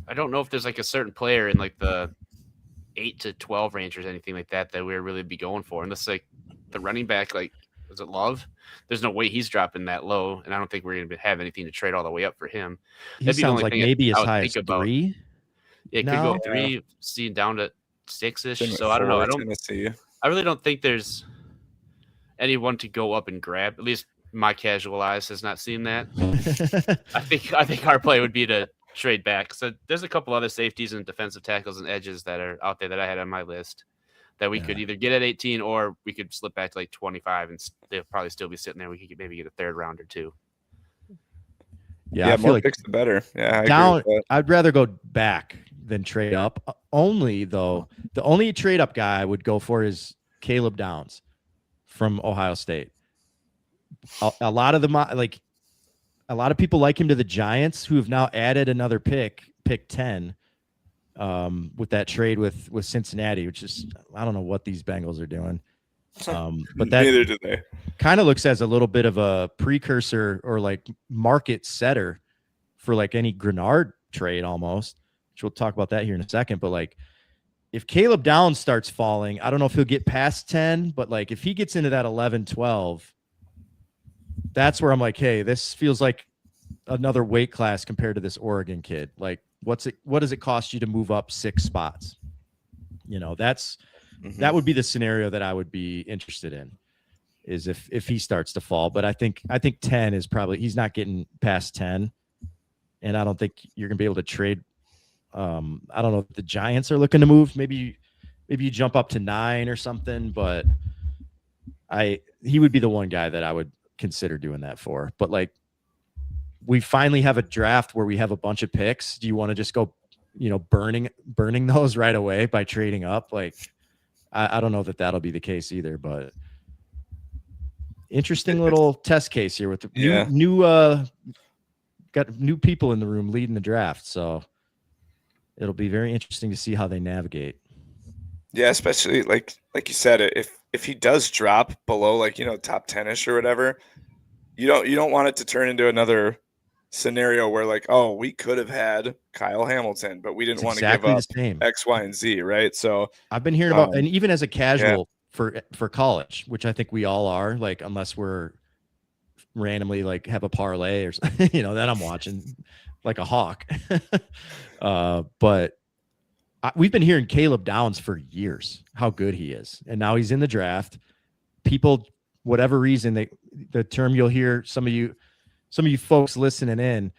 Speaker 3: I don't know if there's like a certain player in like the 8 to 12 range or anything like that we'd really be going for. Unless like the running back, like, was it Love? There's no way he's dropping that low, and I don't think we're going to have anything to trade all the way up for him.
Speaker 1: He sounds like maybe as high as 3.
Speaker 3: Yeah, it could go 3, seeing down to 6-ish. So I don't know. I really don't think there's anyone to go up and grab. At least my casual eyes has not seen that. I think our play would be to trade back. So there's a couple other safeties and defensive tackles and edges that are out there that I had on my list that we could either get at 18 or we could slip back to like 25 and they'll probably still be sitting there. We could maybe get a third round or two.
Speaker 1: Yeah, I feel
Speaker 2: more
Speaker 1: like
Speaker 2: picks the better. Yeah,
Speaker 1: down. I'd rather go back than trade up. Only though, the only trade up guy I would go for is Caleb Downs from Ohio State. A lot of them, like a lot of people like him to the Giants, who have now added another pick 10, with that trade with Cincinnati, which is, I don't know what these Bengals are doing. But that
Speaker 2: neither do they.
Speaker 1: Kind of looks as a little bit of a precursor or like market setter for like any Grenard trade almost, which we'll talk about that here in a second. But like, if Caleb Downs starts falling, I don't know if he'll get past 10, but like if he gets into that 11, 12, that's where I'm like, hey, this feels like another weight class compared to this Oregon kid. Like, what does it cost you to move up 6 spots? That would be the scenario that I would be interested in, is if he starts to fall. But I think 10 is probably, he's not getting past 10, and I don't think you're gonna be able to trade. I don't know if the Giants are looking to move. Maybe you jump up to 9 or something, but he would be the one guy that I would consider doing that for. But like, we finally have a draft where we have a bunch of picks. Do you want to just go, burning those right away by trading up? Like, I don't know that that'll be the case either, but interesting little test case here with the new got new people in the room leading the draft. So it'll be very interesting to see how they navigate.
Speaker 2: Yeah, especially like you said, if he does drop below like, top 10-ish or whatever, you don't want it to turn into another scenario where like, oh, we could have had Kyle Hamilton, but we didn't want to give up X, Y, and Z, right? So
Speaker 1: I've been hearing about, and even as a casual for college, which I think we all are, like, unless we're randomly like have a parlay or something, then I'm watching like a hawk. But we've been hearing Caleb Downs for years, how good he is. And now he's in the draft. People, whatever reason, the term you'll hear some of you folks listening in,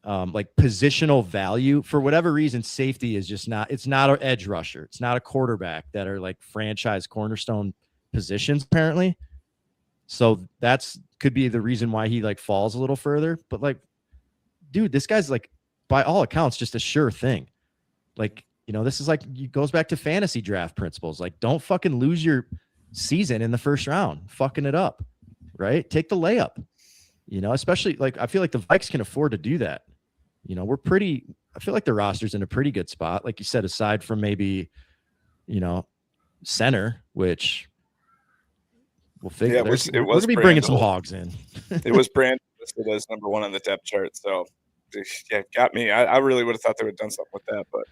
Speaker 1: like positional value, for whatever reason, safety is just it's not an edge rusher. It's not a quarterback that are like franchise cornerstone positions, apparently. So could be the reason why he like falls a little further. But like, dude, this guy's like by all accounts, just a sure thing. Like, this is like, it goes back to fantasy draft principles. Like, don't fucking lose your season in the first round, fucking it up, right? Take the layup, especially like, I feel like the Vikes can afford to do that. I feel like the roster's in a pretty good spot. Like you said, aside from maybe, center, which we'll figure.
Speaker 2: Yeah,
Speaker 1: we're going to be bringing some hogs in.
Speaker 2: It was Brandon listed as number 1 on the depth chart. So, yeah, got me. I really would have thought they would have done something with that, but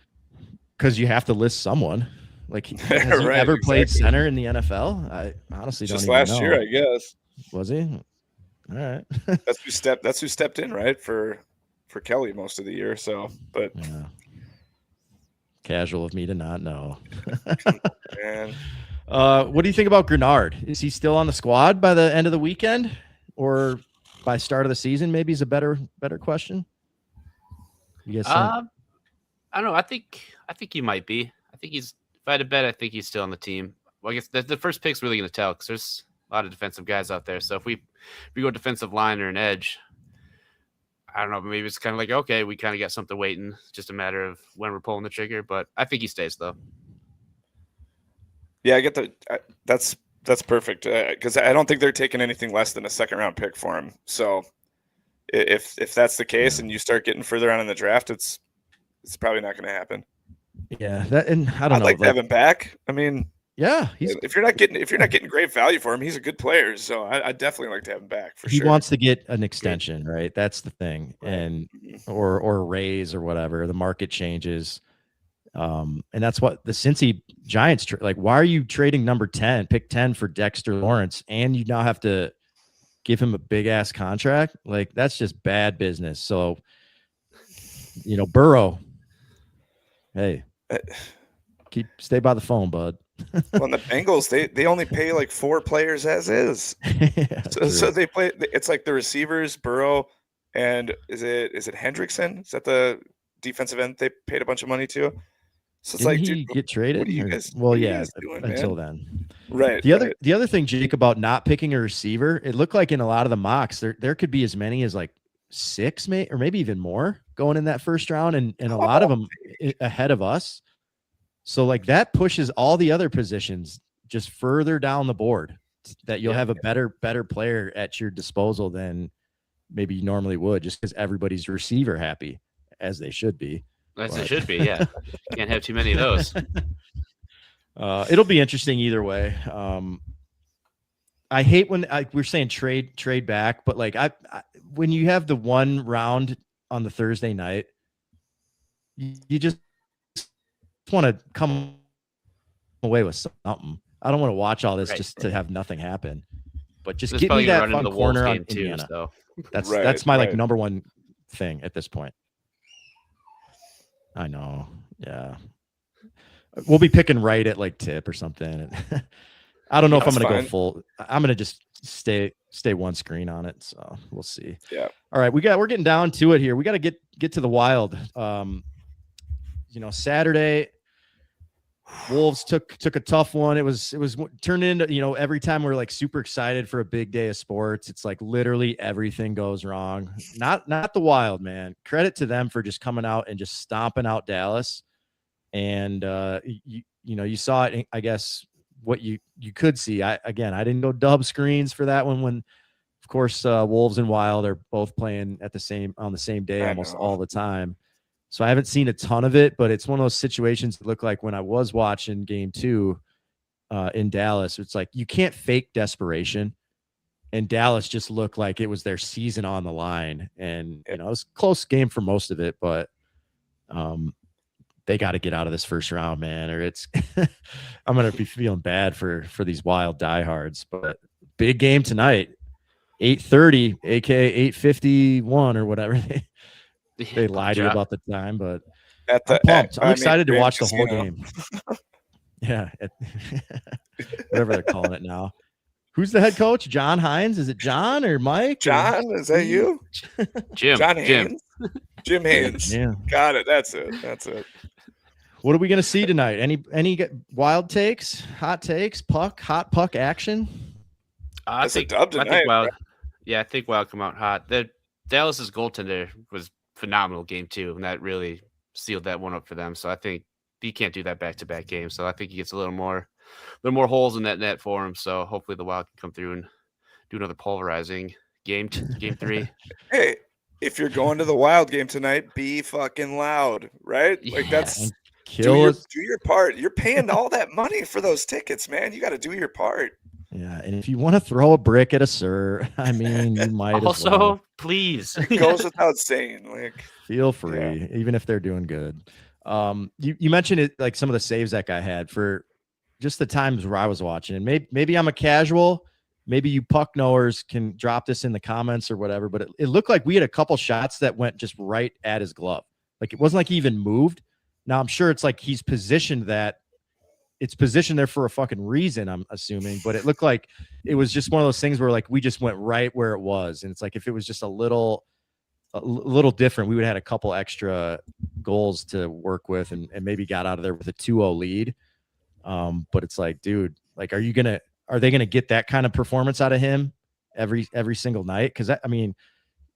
Speaker 1: because you have to list someone. Like, has he
Speaker 2: Right,
Speaker 1: ever played
Speaker 2: exactly.
Speaker 1: center in the NFL? I honestly don't
Speaker 2: just
Speaker 1: even
Speaker 2: last
Speaker 1: know.
Speaker 2: year, I guess.
Speaker 1: Was he? All right.
Speaker 2: That's who stepped in, right, for Kelly most of the year. So, but
Speaker 1: Yeah. Casual of me to not know.
Speaker 2: man,
Speaker 1: What do you think about Grenard? Is he still on the squad by the end of the weekend, or by start of the season? Maybe is a better question. You guys think?
Speaker 3: I don't know. I think he might be. I think he's. If I had to bet, I think he's still on the team. Well, I guess the first pick's really going to tell because there's a lot of defensive guys out there. So if we go defensive line or an edge, I don't know. Maybe it's kind of like, okay, we kind of got something waiting. It's just a matter of when we're pulling the trigger. But I think he stays though.
Speaker 2: yeah, I get that's perfect because I don't think they're taking anything less than a second round pick for him. So if that's the case and you start getting further on in the draft, it's probably not going to happen.
Speaker 1: Yeah, that, and I don't
Speaker 2: I'd
Speaker 1: know.
Speaker 2: like to have him back. I mean,
Speaker 1: yeah,
Speaker 2: if you're not getting great value for him, he's a good player. So I'd definitely like to have him back for
Speaker 1: he
Speaker 2: sure.
Speaker 1: wants to get an extension, right? That's the thing,
Speaker 2: Right.
Speaker 1: and or a raise or whatever. The market changes, and that's what the Cincy Giants like. Why are you trading number 10, pick 10 for Dexter Lawrence, and you now have to give him a big ass contract? Like, that's just bad business. So, Burrow, hey, stay by the phone, bud.
Speaker 2: Well, and the Bengals, they only pay like 4 players as is.
Speaker 1: Yeah,
Speaker 2: so they play. It's like the receivers, Burrow, and is it Hendrickson? Is that the defensive end they paid a bunch of money to? So it's
Speaker 1: Didn't
Speaker 2: like,
Speaker 1: he
Speaker 2: dude,
Speaker 1: get traded?
Speaker 2: what are you guys?
Speaker 1: Well,
Speaker 2: what are you
Speaker 1: yeah,
Speaker 2: guys doing,
Speaker 1: until
Speaker 2: man?
Speaker 1: then.
Speaker 2: Right.
Speaker 1: The other thing, Jake, about not picking a receiver, it looked like in a lot of the mocks there could be as many as like 6, or maybe even more going in that first round, and a lot of them ahead of us. So like that pushes all the other positions just further down the board, that you'll have a better player at your disposal than maybe you normally would, just because everybody's receiver happy, as they should be.
Speaker 3: As it should be, yeah. Can't have too many of those.
Speaker 1: It'll be interesting either way. I hate when we're saying trade back, but like I when you have the one round on the Thursday night, you just want to come away with something. I don't want to watch all this just to have nothing happen. But just give me that fun corner on Indiana.
Speaker 3: So.
Speaker 1: That's my like number one thing at this point. I know. Yeah. We'll be picking right at like tip or something. I don't know if I'm going to go full. I'm going to just stay one screen on it. So we'll see.
Speaker 2: Yeah.
Speaker 1: All right. We're getting down to it here. We got to get to the Wild. Saturday, Wolves took a tough one. It was turned into, every time we're like super excited for a big day of sports, it's like literally everything goes wrong. Not the Wild, man. Credit to them for just coming out and just stomping out Dallas. And you saw it, I guess, what you could see. I didn't go dub screens for that one when, of course, Wolves and Wild are both playing on the same day almost all the time. So I haven't seen a ton of it, but it's one of those situations that look like when I was watching game 2 in Dallas. It's like you can't fake desperation, and Dallas just looked like it was their season on the line. And it was a close game for most of it, but they got to get out of this first round, man, or it's I'm gonna be feeling bad for these Wild diehards. But big game tonight, 8:30, aka 8:51 or whatever. They lied to you about the time, but I'm pumped. I'm excited to watch the whole game. Yeah. Whatever they're calling it now. Who's the head coach? John Hines? Is it John or Mike?
Speaker 2: John, is that you?
Speaker 3: Jim.
Speaker 2: John Haynes. Jim Haynes.
Speaker 1: Yeah.
Speaker 2: Got it. That's it.
Speaker 1: What are we going to see tonight? Any wild takes, hot takes, hot puck action?
Speaker 3: I think Wild come out hot. Dallas's goaltender was phenomenal game 2, and that really sealed that one up for them. So I think he can't do that back-to-back game. So I think he gets a little more holes in that net for him. So hopefully the Wild can come through and do another pulverizing game 3.
Speaker 2: Hey, if you're going to the Wild game tonight, be fucking loud, right? Like
Speaker 3: Yes.
Speaker 1: Kill it.
Speaker 2: do your part. You're paying all that money for those tickets, man. You got to do your part.
Speaker 1: Yeah, and if you want to throw a brick at a sir, I mean, you might
Speaker 3: Also,
Speaker 1: as well.
Speaker 3: please.
Speaker 2: It goes without saying. Like,
Speaker 1: Feel free, even if they're doing good. You mentioned it, like some of the saves that guy had for just the times where I was watching, and maybe I'm a casual. Maybe you puck knowers can drop this in the comments or whatever, but it looked like we had a couple shots that went just right at his glove. Like it wasn't like he even moved. Now I'm sure it's like he's positioned that it's positioned there for a fucking reason, I'm assuming, but it looked like it was just one of those things where like we just went right where it was. And it's like if it was just a little different, we would have had a couple extra goals to work with and maybe got out of there with a 2-0 lead. But it's like, dude, like, are they going to get that kind of performance out of him every single night? Because I mean,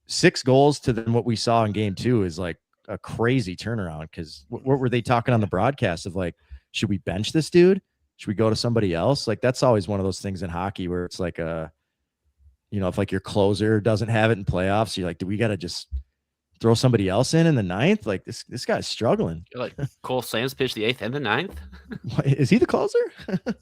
Speaker 1: 6 goals to then what we saw in game 2 is like a crazy turnaround. Because what were they talking on the broadcast of like, should we bench this dude? Should we go to somebody else? Like that's always one of those things in hockey where it's like if like your closer doesn't have it in playoffs, you're like, do we got to just throw somebody else in the 9th? Like this guy's struggling.
Speaker 3: You're like Cole Sam's pitched the 8th and the 9th.
Speaker 1: Is he the closer?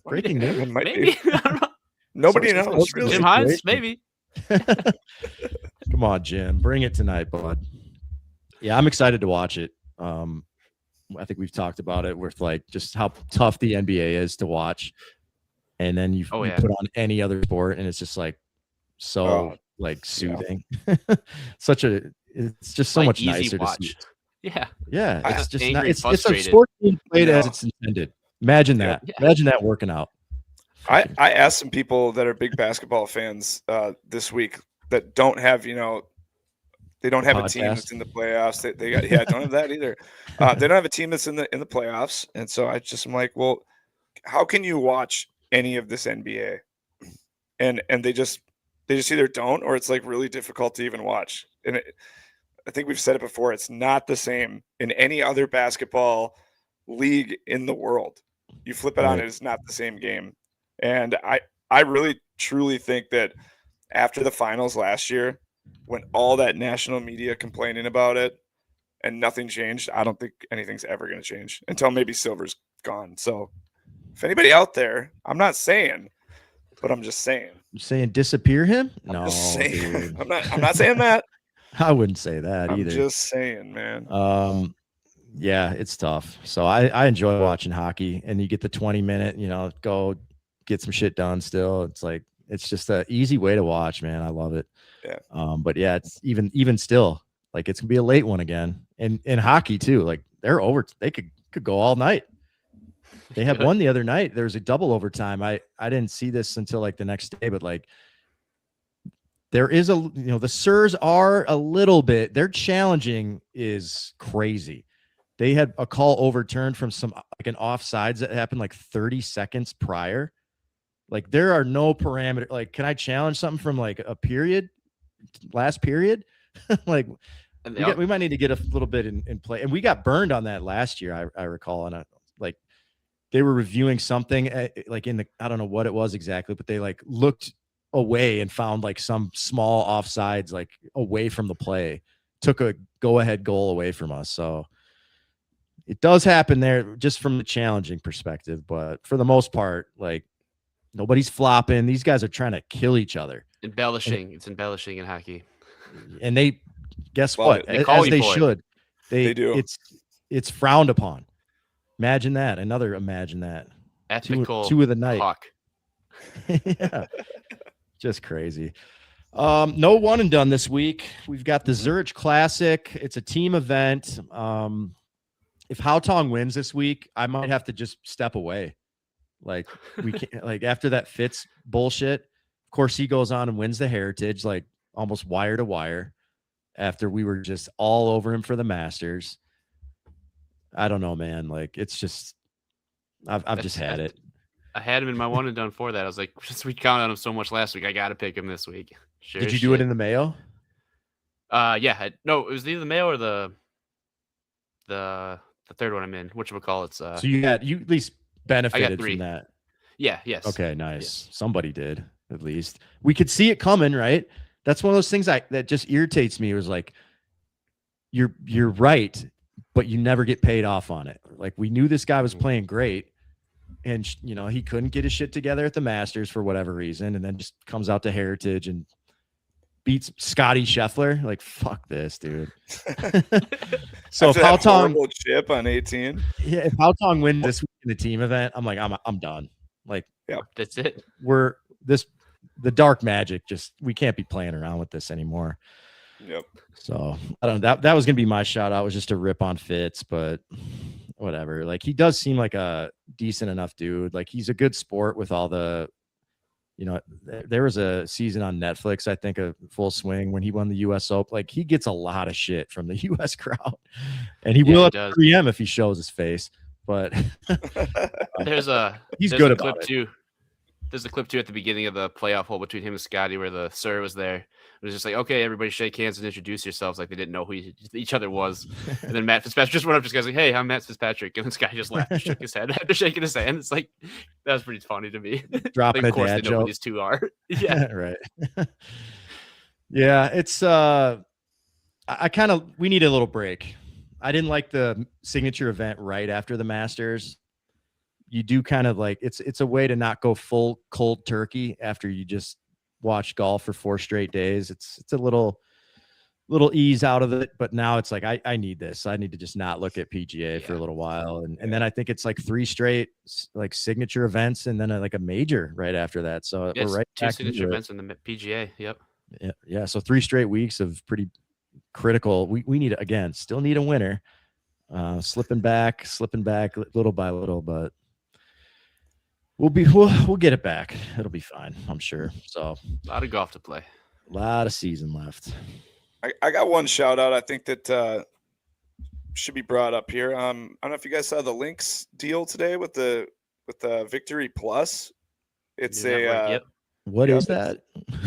Speaker 1: Breaking news.
Speaker 3: Maybe. I don't know.
Speaker 2: Nobody knows. Really.
Speaker 3: Jim Hines, maybe.
Speaker 1: Come on, Jim. Bring it tonight, bud. Yeah, I'm excited to watch it. I think we've talked about it with like just how tough the NBA is to watch. And then you put on any other sport and it's just like like soothing. It's just so much nicer to see.
Speaker 3: Yeah.
Speaker 1: Yeah. It's just
Speaker 3: not,
Speaker 1: it's a sport being played as it's intended. Imagine that. Yeah. Imagine that working out.
Speaker 2: I asked some people that are big basketball fans this week that don't have, they don't have a team that's in the playoffs. They don't have that either. They don't have a team that's in the playoffs. And so I'm like, well, how can you watch any of this NBA? And they just either don't, or it's like really difficult to even watch. And I think we've said it before. It's not the same in any other basketball league in the world. You flip it on, it's not the same game. And I really truly think that after the finals last year, when all that national media complaining about it and nothing changed, I don't think anything's ever going to change until maybe Silver's gone. So if anybody out there, I'm not saying, but I'm just saying.
Speaker 1: You're saying disappear him?
Speaker 2: I'm just saying. I'm not saying that.
Speaker 1: I wouldn't say that either.
Speaker 2: I'm just saying, man.
Speaker 1: Yeah, it's tough. So I enjoy watching hockey, and you get the 20-minute, go get some shit done still. It's like it's just an easy way to watch, man. I love it.
Speaker 2: Yeah.
Speaker 1: But yeah, it's even still like it's gonna be a late one again. And in hockey too, like they're over. They could go all night. They had one the other night. There was a double overtime. I didn't see this until like the next day, but like there is the Sirs are a little bit. Their challenging is crazy. They had a call overturned from some like an offsides that happened like 30 seconds prior. Like there are no parameter. Like, can I challenge something from like a period, last period? Like we might need to get a little bit in play. And we got burned on that last year. I recall. And like they were reviewing something like I don't know what it was exactly, but they like looked away and found like some small offsides, like away from the play, took a go ahead goal away from us. So it does happen there just from the challenging perspective. But for the most part, like, nobody's flopping. These guys are trying to kill each other.
Speaker 3: It's embellishing in hockey.
Speaker 1: And they, guess what? As they should. They do. It's frowned upon. Imagine that. Imagine that. Two of the night.
Speaker 3: Hawk.
Speaker 1: Yeah. Just crazy. No one and done this week. We've got the Zurich Classic. It's a team event. If Haotong wins this week, I might have to just step away. Like we can't, like after that Fitz bullshit, of course he goes on and wins the Heritage, like almost wire to wire after we were just all over him for the Masters. I don't know, man. Like it's just, I've just had it.
Speaker 3: I had him in my one and done for that. I was like, since we counted on him so much last week, I got to pick him this week. Sure.
Speaker 1: Did you do it in the Mayo?
Speaker 3: Yeah. No, it was either the male or the third one I'm in. Whatchamacallits.
Speaker 1: So you at least benefited from
Speaker 3: 3.
Speaker 1: that.
Speaker 3: Yeah. Yes.
Speaker 1: Okay, nice.
Speaker 3: Yes.
Speaker 1: Somebody did, at least. We could see it coming, right? That's one of those things that just irritates me. It was like, you're right, but you never get paid off on it. Like, we knew this guy was playing great, and he couldn't get his shit together at the Masters for whatever reason, and then just comes out to Heritage and beats Scotty Scheffler. Like, fuck this, dude. So if
Speaker 2: horrible chip on 18,
Speaker 1: if Haotong wins this week in the team event, I'm like, I'm done. Like,
Speaker 2: yeah,
Speaker 3: that's it.
Speaker 1: The dark magic, we can't be playing around with this anymore.
Speaker 2: Yep.
Speaker 1: So I don't know. That was gonna be my shout out, was just to rip on Fitz, but whatever. Like, he does seem like a decent enough dude. Like, he's a good sport with all the, there was a season on Netflix, I think, a Full Swing, when he won the US Open. Like, he gets a lot of shit from the US crowd, and he will at 3M if he shows his face. But
Speaker 3: he's
Speaker 1: good
Speaker 3: about
Speaker 1: about it
Speaker 3: too. There's a clip too at the beginning of the playoff hole between him and Scotty where the sir was there. It was just like, okay, everybody shake hands and introduce yourselves, like they didn't know who each other was. And then Matt Fitzpatrick just went up to this guy like, hey, I'm Matt Fitzpatrick. And then Scotty just laughed and shook his head after shaking his hand. It's like, that was pretty funny to me.
Speaker 1: Dropping
Speaker 3: like, of course
Speaker 1: a
Speaker 3: they
Speaker 1: dad
Speaker 3: know who
Speaker 1: joke.
Speaker 3: these two are. Yeah.
Speaker 1: Right. Yeah, it's we need a little break. I didn't like the signature event right after the Masters. You do kind of like, it's a way to not go full cold turkey after you just watch golf for 4 straight days. It's a little ease out of it, but now it's like, I need this. I need to just not look at PGA for a little while. And then I think it's like 3 straight like signature events, and then like a major right after that. So we're right
Speaker 3: 2
Speaker 1: back
Speaker 3: signature events in the PGA. Yep.
Speaker 1: Yeah. So 3 straight weeks of pretty critical. We need, again, still need a winner. Slipping back little by little, but we'll get it back. It'll be fine, I'm sure. So
Speaker 3: a lot of golf to play.
Speaker 1: A lot of season left.
Speaker 2: I got one shout out I think that should be brought up here. I don't know if you guys saw the Lynx deal today with the Victory Plus. It's
Speaker 1: What is that?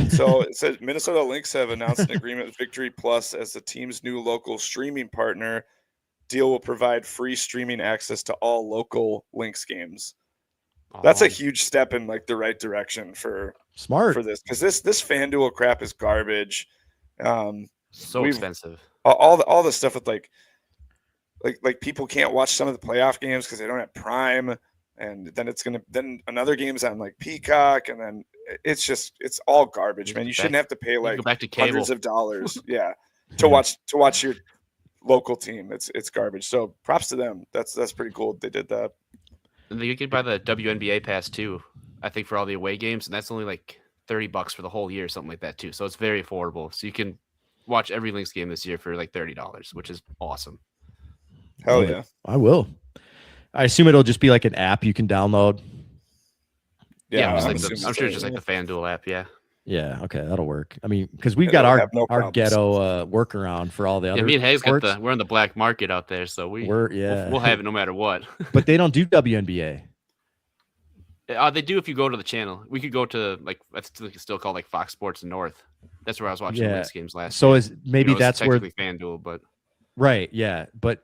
Speaker 2: So it says Minnesota Lynx have announced an agreement with Victory Plus as the team's new local streaming partner. Deal will provide free streaming access to all local Lynx games. That's a huge step in like the right direction for this, because this FanDuel crap is garbage.
Speaker 3: So expensive.
Speaker 2: All the stuff with like people can't watch some of the playoff games because they don't have Prime, and then another game's on like Peacock, and then it's all garbage, man. You shouldn't have to pay like
Speaker 3: go back to cable.
Speaker 2: Hundreds of dollars, to watch your local team. It's garbage. So props to them. That's pretty cool. They did that.
Speaker 3: And you can buy the WNBA pass too, I think, for all the away games, and that's only like $30 for the whole year, something like that too. So it's very affordable. So you can watch every Lynx game this year for like $30, which is awesome.
Speaker 2: Hell yeah.
Speaker 1: I will. I assume it'll just be like an app you can download.
Speaker 3: Yeah, I'm sure it's just like the FanDuel app. Yeah.
Speaker 1: Yeah. Okay, that'll work. I mean, because we've got our ghetto workaround for all the other.
Speaker 3: Yeah, me and Hayes we're on the black market out there, so we'll have it no matter what.
Speaker 1: But they don't do WNBA.
Speaker 3: They do if you go to the channel. We could go to like it's still called like Fox Sports North. That's where I was watching the Lynx games last.
Speaker 1: So
Speaker 3: year.
Speaker 1: That's where
Speaker 3: FanDuel, but
Speaker 1: right, yeah. But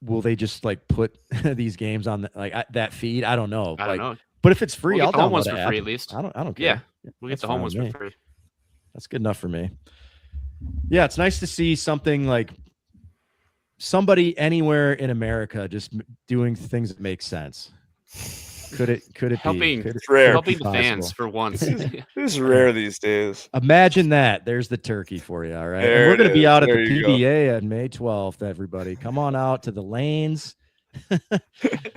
Speaker 1: will they just like put these games on that feed? I don't know.
Speaker 3: I don't know.
Speaker 1: But if it's free,
Speaker 3: I'll
Speaker 1: download
Speaker 3: the home ones
Speaker 1: the
Speaker 3: for
Speaker 1: app.
Speaker 3: free at least.
Speaker 1: I don't care.
Speaker 3: Yeah, we'll get the home ones for free.
Speaker 1: That's good enough for me. Yeah, it's nice to see something like somebody anywhere in America just doing things that make sense. Could it
Speaker 3: helping
Speaker 1: be?
Speaker 3: Helping the fans for once.
Speaker 2: It's rare these days.
Speaker 1: Imagine that. There's the turkey for you. All right. And we're going to be out at the PBA on May 12th, everybody. Come on out to the lanes.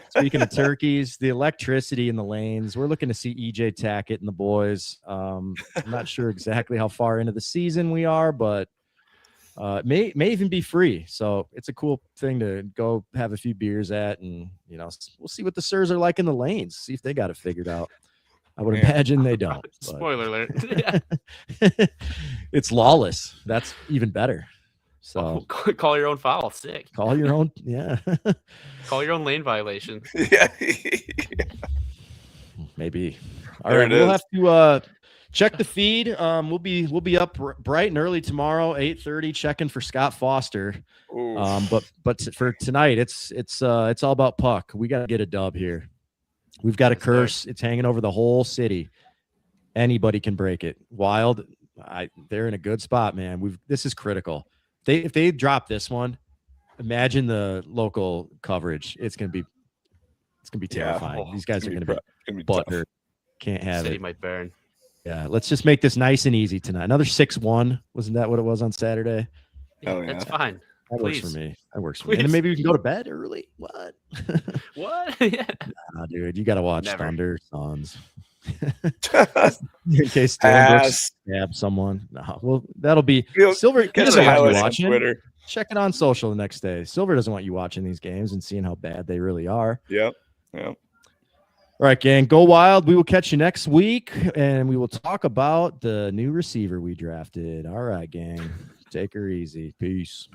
Speaker 1: Speaking of turkeys, the electricity in the lanes. We're looking to see EJ Tackett and the boys. I'm not sure exactly how far into the season we are, but it may even be free. So it's a cool thing to go have a few beers at, and we'll see what the Sirs are like in the lanes. See if they got it figured out. I would imagine they don't.
Speaker 3: Spoiler alert.
Speaker 1: It's lawless. That's even better. So
Speaker 3: call your own foul. Sick.
Speaker 1: Call your own. Yeah.
Speaker 3: Call your own lane violation.
Speaker 2: Yeah.
Speaker 1: Maybe. All right. We'll have to check the feed. We'll be up bright and early tomorrow, 8:30, checking for Scott Foster. But for tonight, it's all about puck. We got to get a dub here. We've got a curse. It's hanging over the whole city. Anybody can break it. Wild, they're in a good spot, man. This is critical. If they drop this one, imagine the local coverage. It's gonna be terrifying.
Speaker 2: Yeah.
Speaker 1: These guys are gonna be butthurt. Can't have
Speaker 3: City
Speaker 1: it.
Speaker 3: might burn.
Speaker 1: Yeah, let's just make this nice and easy tonight. Another 6-1. Wasn't that what it was on Saturday?
Speaker 2: Oh,
Speaker 3: That's
Speaker 2: yeah.
Speaker 3: fine.
Speaker 1: That
Speaker 3: Please.
Speaker 1: works for me. That works for me. And then maybe we can go to bed early. What?
Speaker 3: What? Yeah.
Speaker 1: Nah, dude, you got to watch
Speaker 3: Never.
Speaker 1: Thunder Suns. In case Dylan Brooks stabs someone. No, well, that'll be Silver. He doesn't want you watching.
Speaker 2: Twitter.
Speaker 1: Check it on social the next day. Silver doesn't want you watching these games and seeing how bad they really are.
Speaker 2: Yep.
Speaker 1: All right, gang, go wild. We will catch you next week, and we will talk about the new receiver we drafted. All right, gang, take her easy. Peace.